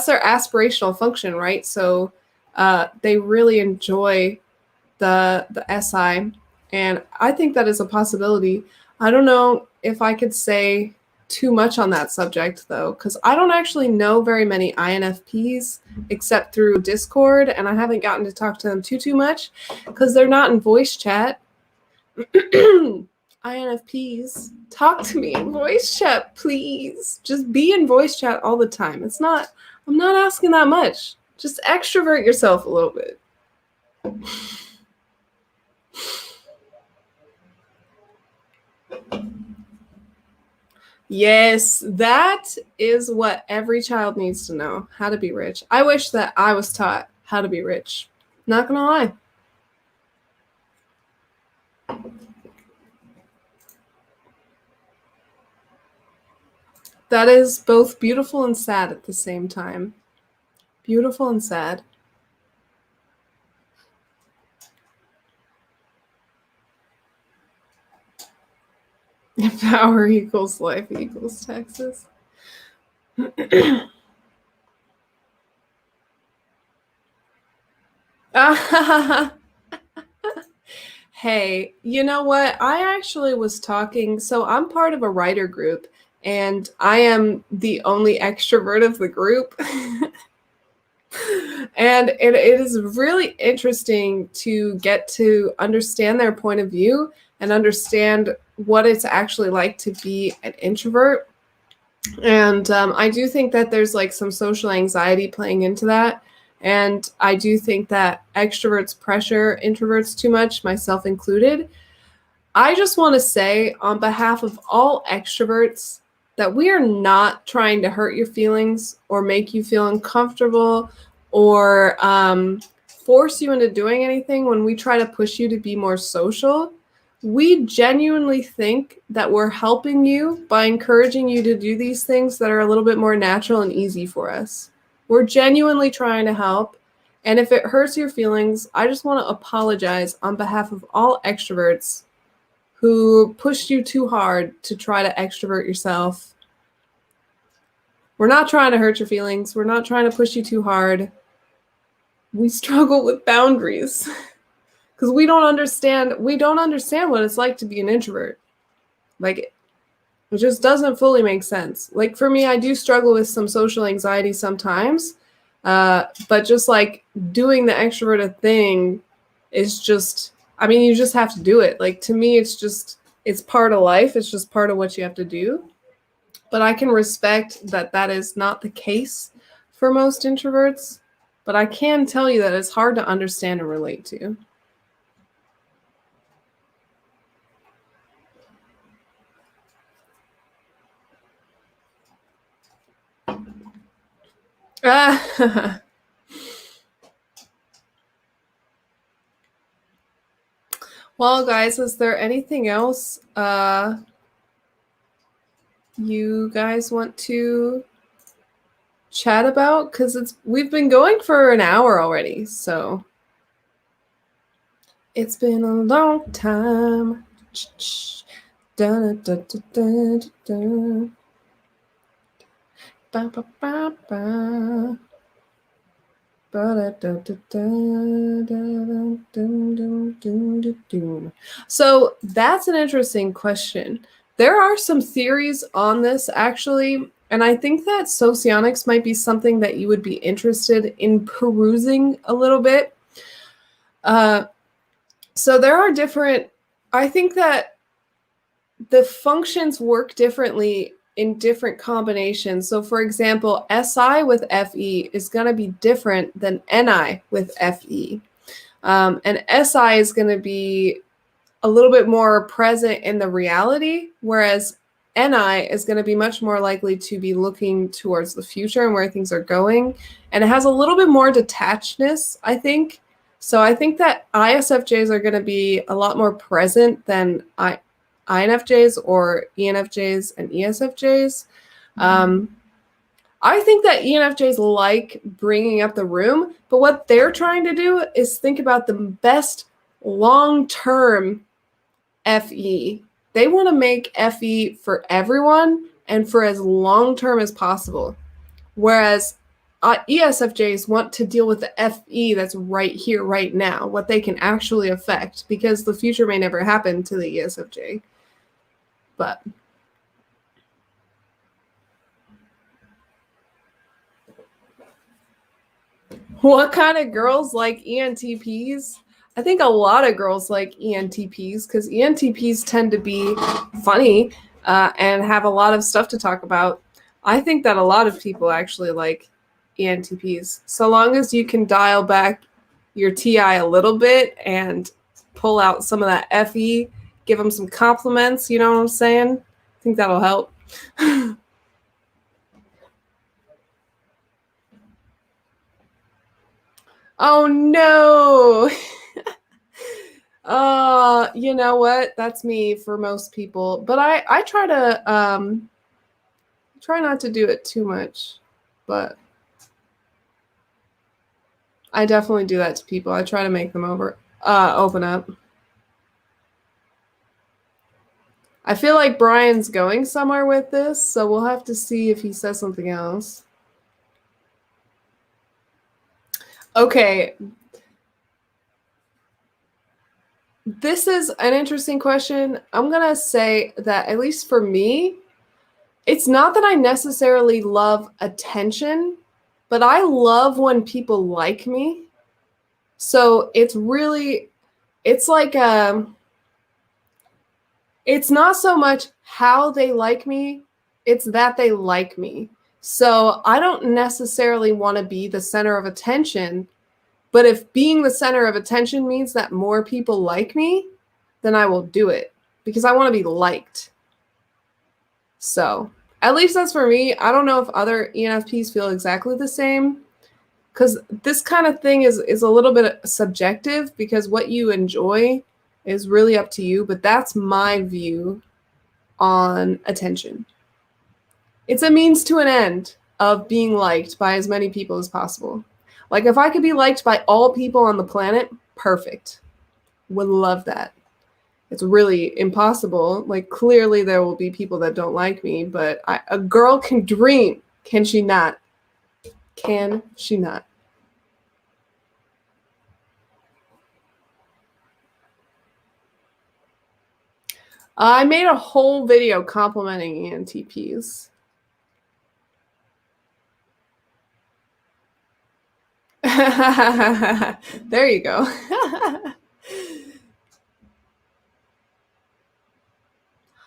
their aspirational function, right? So they really enjoy the SI, and I think that is a possibility. I don't know if I could say too much on that subject, though, because I don't actually know very many INFPs except through Discord, and I haven't gotten to talk to them too much because they're not in voice chat. INFPs, talk to me in voice chat, please. Just be in voice chat all the time. I'm not asking that much. Just extrovert yourself a little bit. Yes, that is what every child needs to know, how to be rich. I wish that I was taught how to be rich. Not gonna lie. That is both beautiful and sad at the same time. Beautiful and sad. Power equals life equals taxes. Hey, you know what? I actually was talking. So I'm part of a writer group, and I am the only extrovert of the group. And it is really interesting to get to understand their point of view and understand what it's actually like to be an introvert. And I do think that there's like some social anxiety playing into that. And I do think that extroverts pressure introverts too much, myself included. I just want to say, on behalf of all extroverts, that we are not trying to hurt your feelings or make you feel uncomfortable or force you into doing anything, when we try to push you to be more social, we genuinely think that we're helping you by encouraging you to do these things that are a little bit more natural and easy for us. We're genuinely trying to help. And if it hurts your feelings, I just want to apologize on behalf of all extroverts who pushed you too hard to try to extrovert yourself. We're not trying to hurt your feelings. We're not trying to push you too hard. We struggle with boundaries because we don't understand what it's like to be an introvert. Like, it just doesn't fully make sense. Like, for me, I do struggle with some social anxiety sometimes, but just like doing the extroverted thing is just, I mean, you just have to do it. Like, to me, it's part of life. It's just part of what you have to do. But I can respect that that is not the case for most introverts. But I can tell you that it's hard to understand and relate to. Well, guys, is there anything else you guys want to chat about? Because we've been going for an hour already, so it's been a long time. Da, da, da, da, da. Ba, ba, ba, ba. So that's an interesting question. There are some theories on this, actually, and I think that socionics might be something that you would be interested in perusing a little bit. So there are I think that the functions work differently in different combinations. So for example, SI with FE is going to be different than NI with FE. And SI is going to be a little bit more present in the reality, whereas NI is going to be much more likely to be looking towards the future and where things are going. And it has a little bit more detachedness, I think. So I think that ISFJs are going to be a lot more present than INFJs or ENFJs and ESFJs. I think that ENFJs like bringing up the room, but what they're trying to do is think about the best long-term FE. They want to make FE for everyone and for as long-term as possible. Whereas ESFJs want to deal with the FE that's right here, right now, what they can actually affect, because the future may never happen to the ESFJ. But what kind of girls like ENTPs? I think a lot of girls like ENTPs because ENTPs tend to be funny and have a lot of stuff to talk about. I think that a lot of people actually like ENTPs, so long as you can dial back your TI a little bit and pull out some of that FE, give them some compliments, you know what I'm saying? I think that'll help. Oh no. You know what? That's me for most people. But I try to try not to do it too much. But I definitely do that to people. I try to make them open up. I feel like Brian's going somewhere with this, so we'll have to see if he says something else. Okay. This is an interesting question. I'm going to say that, at least for me, it's not that I necessarily love attention, but I love when people like me. So it's like, it's not so much how they like me, it's that they like me. So I don't necessarily want to be the center of attention, but if being the center of attention means that more people like me, then I will do it because I want to be liked. So at least that's for me. I don't know if other ENFPs feel exactly the same, because this kind of thing is a little bit subjective, because what you enjoy is really up to you, but that's my view on attention. It's a means to an end of being liked by as many people as possible. Like, if I could be liked by all people on the planet, perfect. Would love that. It's really impossible. Like, clearly there will be people that don't like me, but a girl can dream. Can she not? Can she not? I made a whole video complimenting ENTPs. There you go.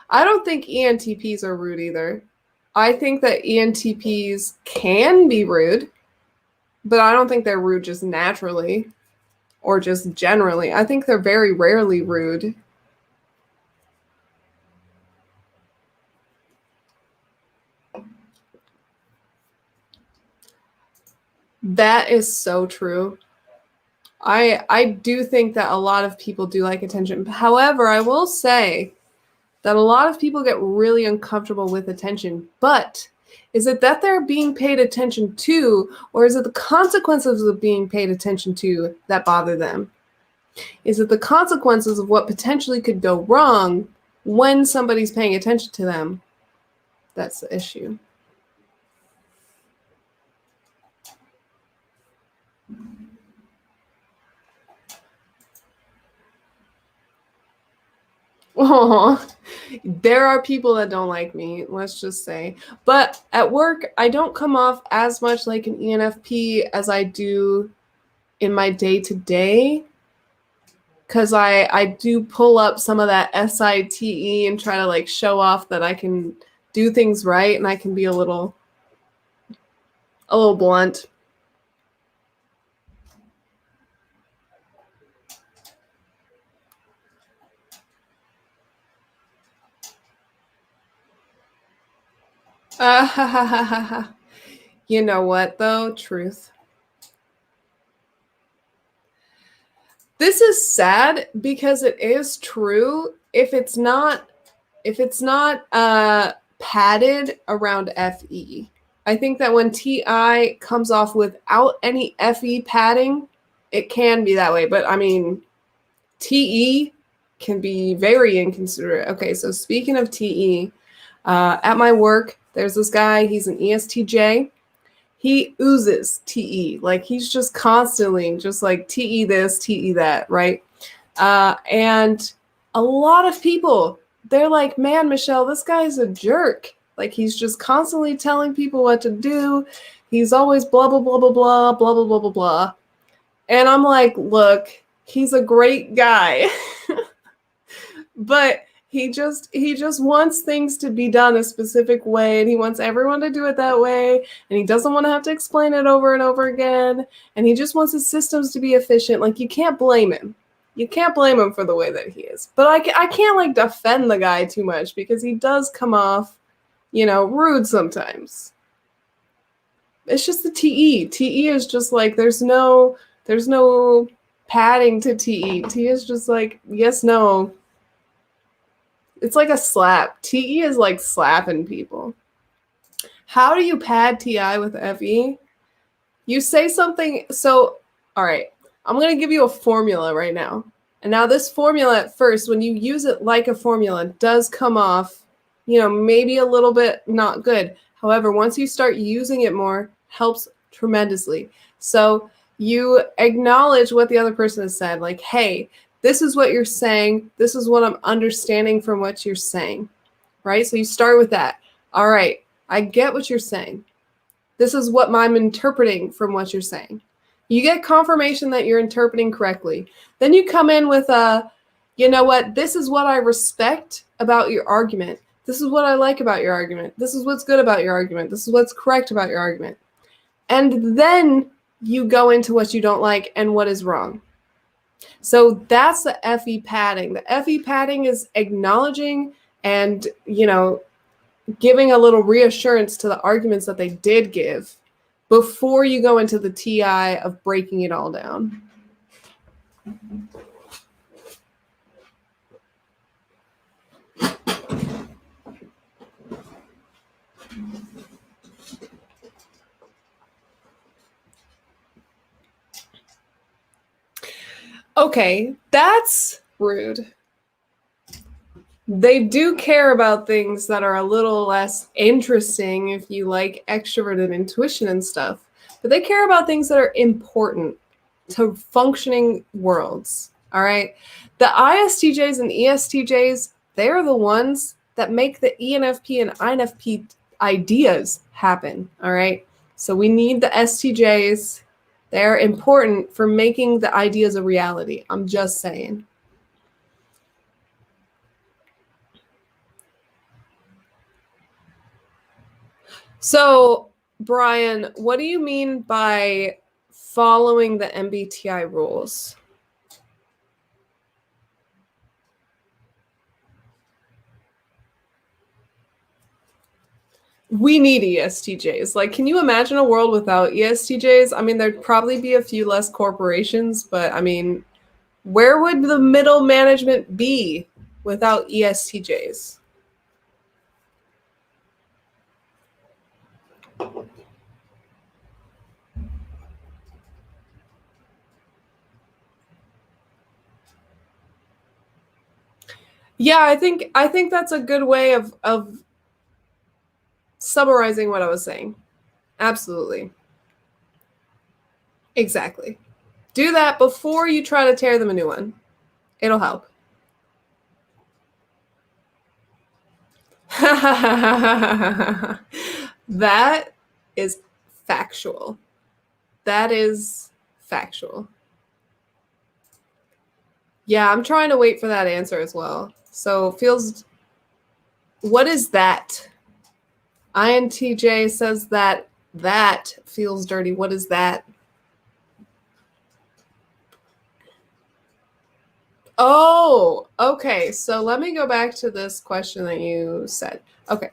I don't think ENTPs are rude either. I think that ENTPs can be rude, but I don't think they're rude just naturally or just generally. I think they're very rarely rude. That is so true. I do think that a lot of people do like attention. However, I will say that a lot of people get really uncomfortable with attention. But is it that they're being paid attention to, or is it the consequences of being paid attention to that bother them? Is it the consequences of what potentially could go wrong when somebody's paying attention to them? That's the issue. Oh, there are people that don't like me, let's just say. But at work, I don't come off as much like an ENFP as I do in my day-to-day, because I do pull up some of that SITE and try to like show off that I can do things right, and I can be a little blunt. You know what though? Truth. This is sad because it is true if it's not padded around FE. I think that when TI comes off without any FE padding, it can be that way. But I mean, TE can be very inconsiderate. Okay, so speaking of TE, at my work, there's this guy, he's an ESTJ. He oozes TE. Like, he's just constantly just like TE this, TE that, right? And a lot of people, they're like, man, Michelle, this guy's a jerk. Like, he's just constantly telling people what to do. He's always blah, blah, blah, blah, blah, blah, blah, blah, blah, blah. And I'm like, look, he's a great guy. But he just wants things to be done a specific way, and he wants everyone to do it that way, and he doesn't want to have to explain it over and over again, and he just wants his systems to be efficient. Like, you can't blame him. You can't blame him for the way that he is. But I can't like defend the guy too much, because he does come off, rude sometimes. It's just the TE. TE is just like, there's no padding to TE. TE is just like, yes, no. It's like a slap. TE is like slapping people. How do you pad TI with FE? You say something. So, all right, I'm going to give you a formula right now. And now this formula at first, when you use it like a formula, does come off, maybe a little bit not good. However, once you start using it more, helps tremendously. So you acknowledge what the other person has said. Like, hey, this is what you're saying. This is what I'm understanding from what you're saying, right? So you start with that. All right, I get what you're saying. This is what I'm interpreting from what you're saying. You get confirmation that you're interpreting correctly. Then you come in with you know what? This is what I respect about your argument. This is what I like about your argument. This is what's good about your argument. This is what's correct about your argument. And then you go into what you don't like and what is wrong. So that's the FE padding. The FE padding is acknowledging and, giving a little reassurance to the arguments that they did give, before you go into the TI of breaking it all down. Okay, that's rude. They do care about things that are a little less interesting if you like extroverted intuition and stuff, but they care about things that are important to functioning worlds. All right. The ISTJs and ESTJs, they're the ones that make the ENFP and INFP ideas happen. All right. So we need the STJs. They're important for making the ideas a reality. I'm just saying. So, Brian, what do you mean by following the MBTI rules? We need ESTJs. Like, can you imagine a world without ESTJs? I mean, there'd probably be a few less corporations, but I mean, where would the middle management be without ESTJs? Yeah, I think that's a good way of summarizing what I was saying. Absolutely. Exactly. Do that before you try to tear them a new one. It'll help. That is factual. That is factual. Yeah, I'm trying to wait for that answer as well. So feels, what is that? INTJ says that feels dirty. What is that? Oh, okay. So let me go back to this question that you said. Okay.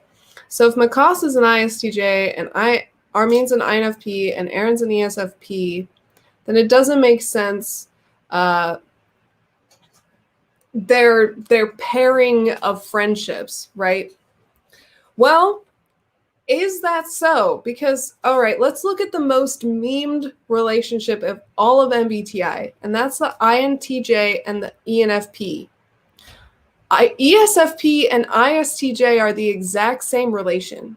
So if Makas is an ISTJ and Armin's an INFP and Aaron's an ESFP, then it doesn't make sense. Their pairing of friendships, right? Well, is that so? Because, all right, let's look at the most memed relationship of all of MBTI, and that's the INTJ and the ENFP. ESFP and ISTJ are the exact same relation.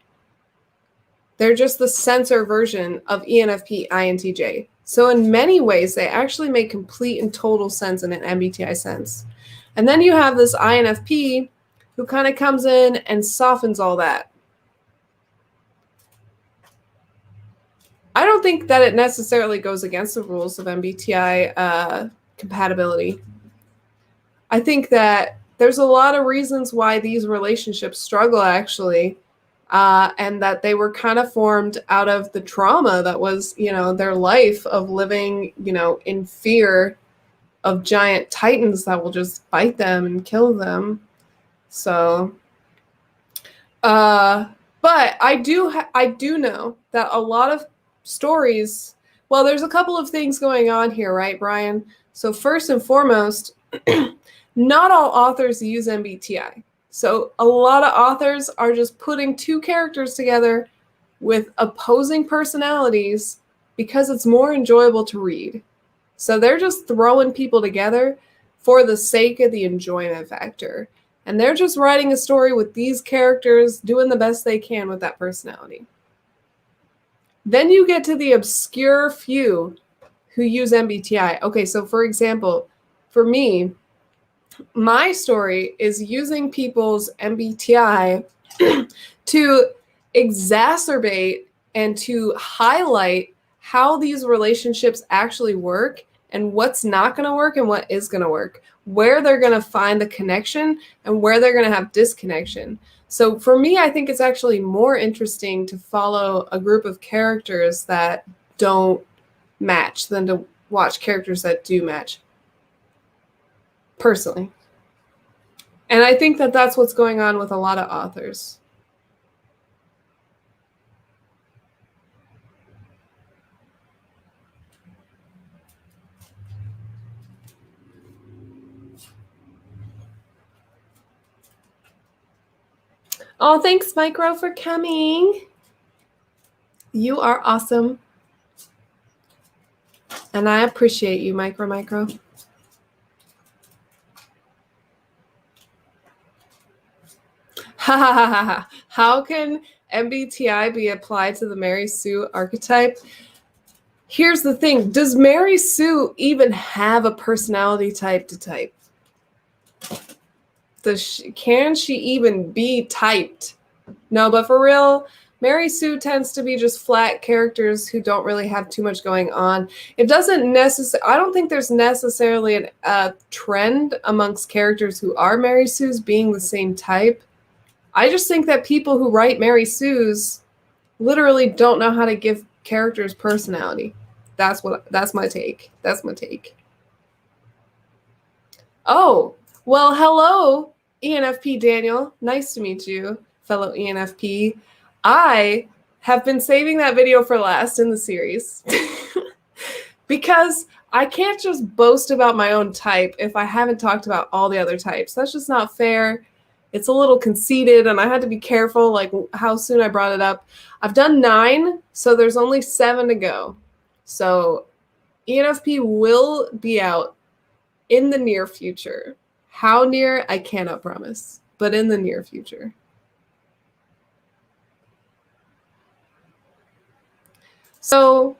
They're just the sensor version of ENFP, INTJ. So in many ways, they actually make complete and total sense in an MBTI sense. And then you have this INFP who kind of comes in and softens all that. I don't think that it necessarily goes against the rules of MBTI compatibility. I think that there's a lot of reasons why these relationships struggle, actually, and that they were kind of formed out of the trauma that was, their life of living, in fear of giant titans that will just bite them and kill them. So, but I do know that a lot of stories, well, there's a couple of things going on here, right, Brian? So first and foremost, not all authors use MBTI. So a lot of authors are just putting two characters together with opposing personalities because it's more enjoyable to read. So they're just throwing people together for the sake of the enjoyment factor. And they're just writing a story with these characters doing the best they can with that personality. Then you get to the obscure few who use MBTI. Okay, so for example, for me, my story is using people's MBTI to exacerbate and to highlight how these relationships actually work and what's not going to work and what is going to work, where they're going to find the connection and where they're going to have disconnection. So for me, I think it's actually more interesting to follow a group of characters that don't match than to watch characters that do match, personally. And I think that that's what's going on with a lot of authors. Oh, thanks, Micro, for coming. You are awesome. And I appreciate you, Micro. Ha ha ha ha ha. How can MBTI be applied to the Mary Sue archetype? Here's the thing. Does Mary Sue even have a personality type to type? Can she even be typed? No, but for real, Mary Sue tends to be just flat characters who don't really have too much going on. It doesn't necessarily, I don't think there's necessarily a trend amongst characters who are Mary Sues being the same type. I just think that people who write Mary Sues literally don't know how to give characters personality. That's my take. That's my take. Oh, well, hello, ENFP Daniel. Nice to meet you, fellow ENFP. I have been saving that video for last in the series because I can't just boast about my own type if I haven't talked about all the other types. That's just not fair. It's a little conceited, and I had to be careful like how soon I brought it up. I've done 9, so there's only 7 to go. So ENFP will be out in the near future. How near, I cannot promise, but in the near future. So,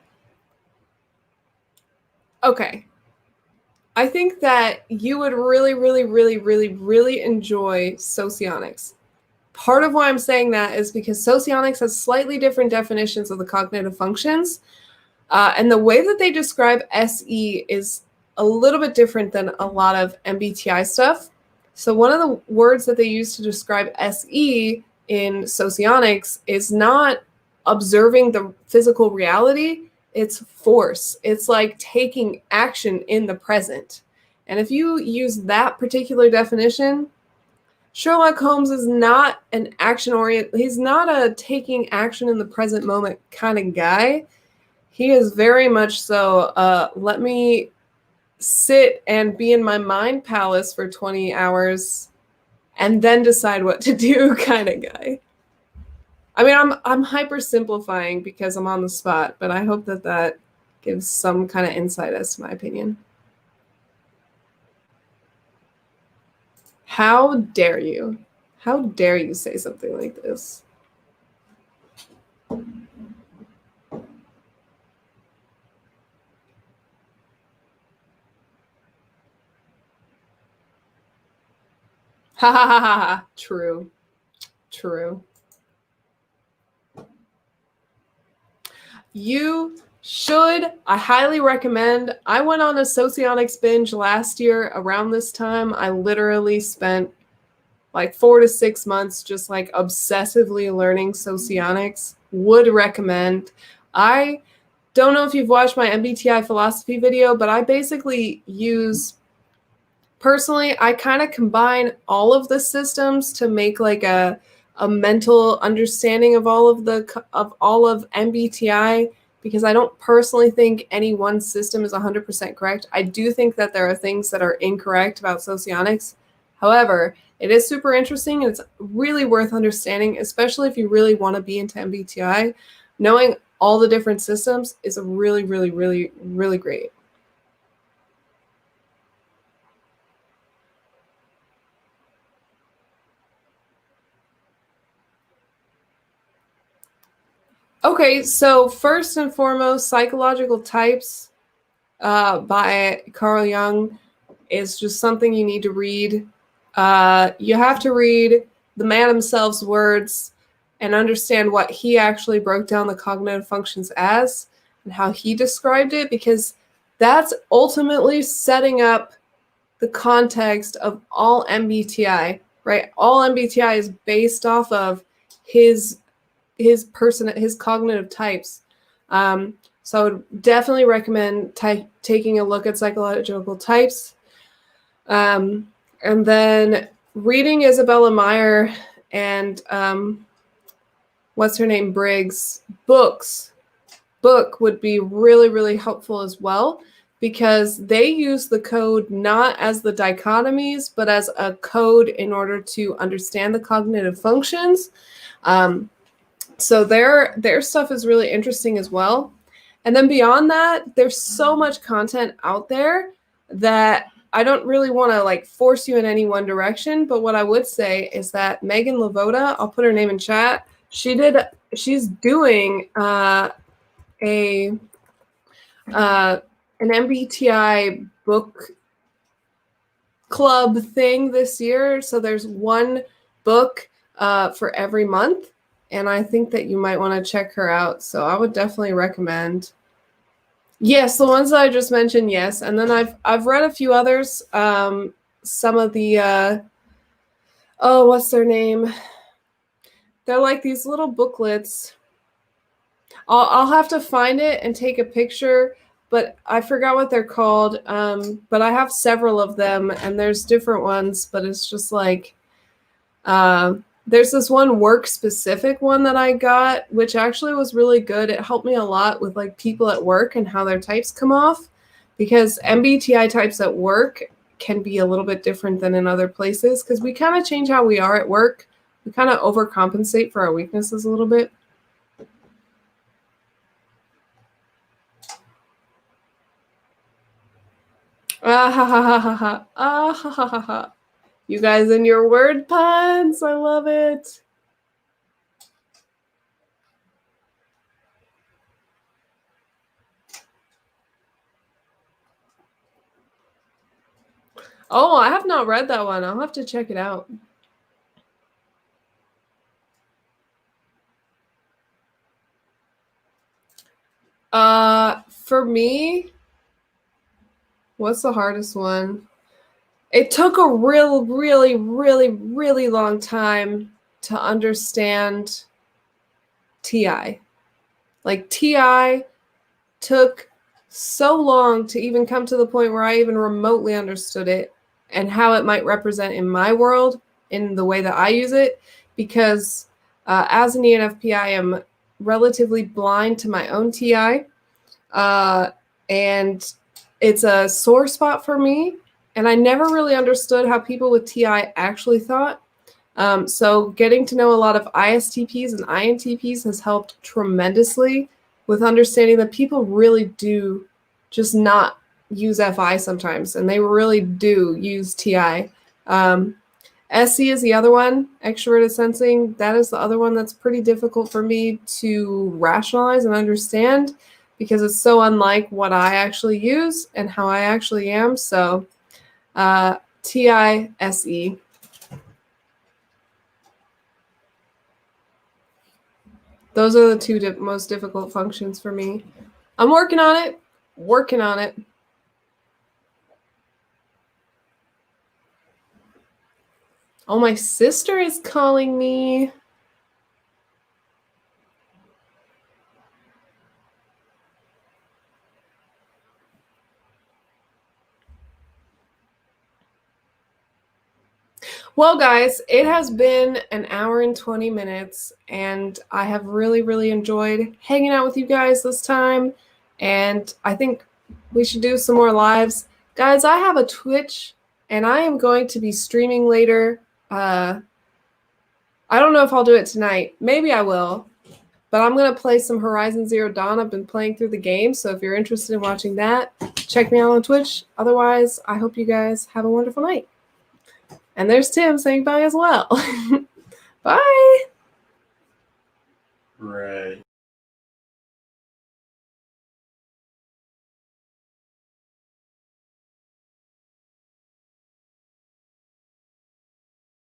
okay. I think that you would really, really, really, really, really enjoy Socionics. Part of why I'm saying that is because Socionics has slightly different definitions of the cognitive functions. And the way that they describe SE is a little bit different than a lot of MBTI stuff. So one of the words that they use to describe SE in Socionics is not observing the physical reality, it's force. It's like taking action in the present. And if you use that particular definition, Sherlock Holmes is not an action-oriented, he's not a taking action in the present moment kind of guy. He is very much so, let me sit and be in my mind palace for 20 hours and then decide what to do kind of guy. I mean, I'm hyper simplifying because I'm on the spot, but I hope that that gives some kind of insight as to my opinion. How dare you? How dare you say something like this? Ha ha ha ha ha. True. True. You should. I highly recommend. I went on a Socionics binge last year around this time. I literally spent like 4 to 6 months just like obsessively learning Socionics. Would recommend. I don't know if you've watched my MBTI philosophy video, but I basically use, personally, I kind of combine all of the systems to make like a mental understanding of all of MBTI, because I don't personally think any one system is 100% correct. I do think that there are things that are incorrect about Socionics. However, it is super interesting and it's really worth understanding, especially if you really want to be into MBTI. Knowing all the different systems is a really, really, really, really great. Okay, so first and foremost, Psychological Types by Carl Jung is just something you need to read. You have to read the man himself's words and understand what he actually broke down the cognitive functions as and how he described it, because that's ultimately setting up the context of all MBTI, right? All MBTI is based off of his cognitive types. So I would definitely recommend taking a look at Psychological Types. And then reading Isabella Meyer and what's her name, Briggs' book would be really, really helpful as well, because they use the code not as the dichotomies, but as a code in order to understand the cognitive functions. So their stuff is really interesting as well. And then beyond that, there's so much content out there that I don't really want to like force you in any one direction. But what I would say is that Megan Lavoda, I'll put her name in chat. She's doing an MBTI book club thing this year. So there's one book for every month. And I think that you might want to check her out. So I would definitely recommend. Yes, the ones that I just mentioned, yes. And then I've read a few others. Some of the what's their name? They're like these little booklets. I'll have to find it and take a picture, but I forgot what they're called. But I have several of them, and there's different ones, but it's just like there's this one work-specific one that I got, which actually was really good. It helped me a lot with like people at work and how their types come off, because MBTI types at work can be a little bit different than in other places because we kind of change how we are at work. We kind of overcompensate for our weaknesses a little bit. Ah ha ha ha ha ha. Ah ha ha ha ha. You guys and your word puns. I love it. Oh, I have not read that one. I'll have to check it out. For me, what's the hardest one? It took a really long time to understand TI. Like TI took so long to even come to the point where I even remotely understood it and how it might represent in my world in the way that I use it, because as an ENFP, I am relatively blind to my own TI, and it's a sore spot for me. And I never really understood how people with TI actually thought. So getting to know a lot of ISTPs and INTPs has helped tremendously with understanding that people really do just not use FI sometimes, and they really do use TI. SE is the other one, extroverted sensing. That is the other one that's pretty difficult for me to rationalize and understand because it's so unlike what I actually use and how I actually am. So TI, SE. Those are the two most difficult functions for me. I'm working on it. Working on it. Oh, my sister is calling me. Well, guys, it has been an hour and 20 minutes, and I have really enjoyed hanging out with you guys this time, and I think we should do some more lives. Guys, I have a Twitch, and I am going to be streaming later. I don't know if I'll do it tonight. Maybe I will, but I'm going to play some Horizon Zero Dawn. I've been playing through the game, so if you're interested in watching that, check me out on Twitch. Otherwise, I hope you guys have a wonderful night. And there's Tim saying bye as well. Bye.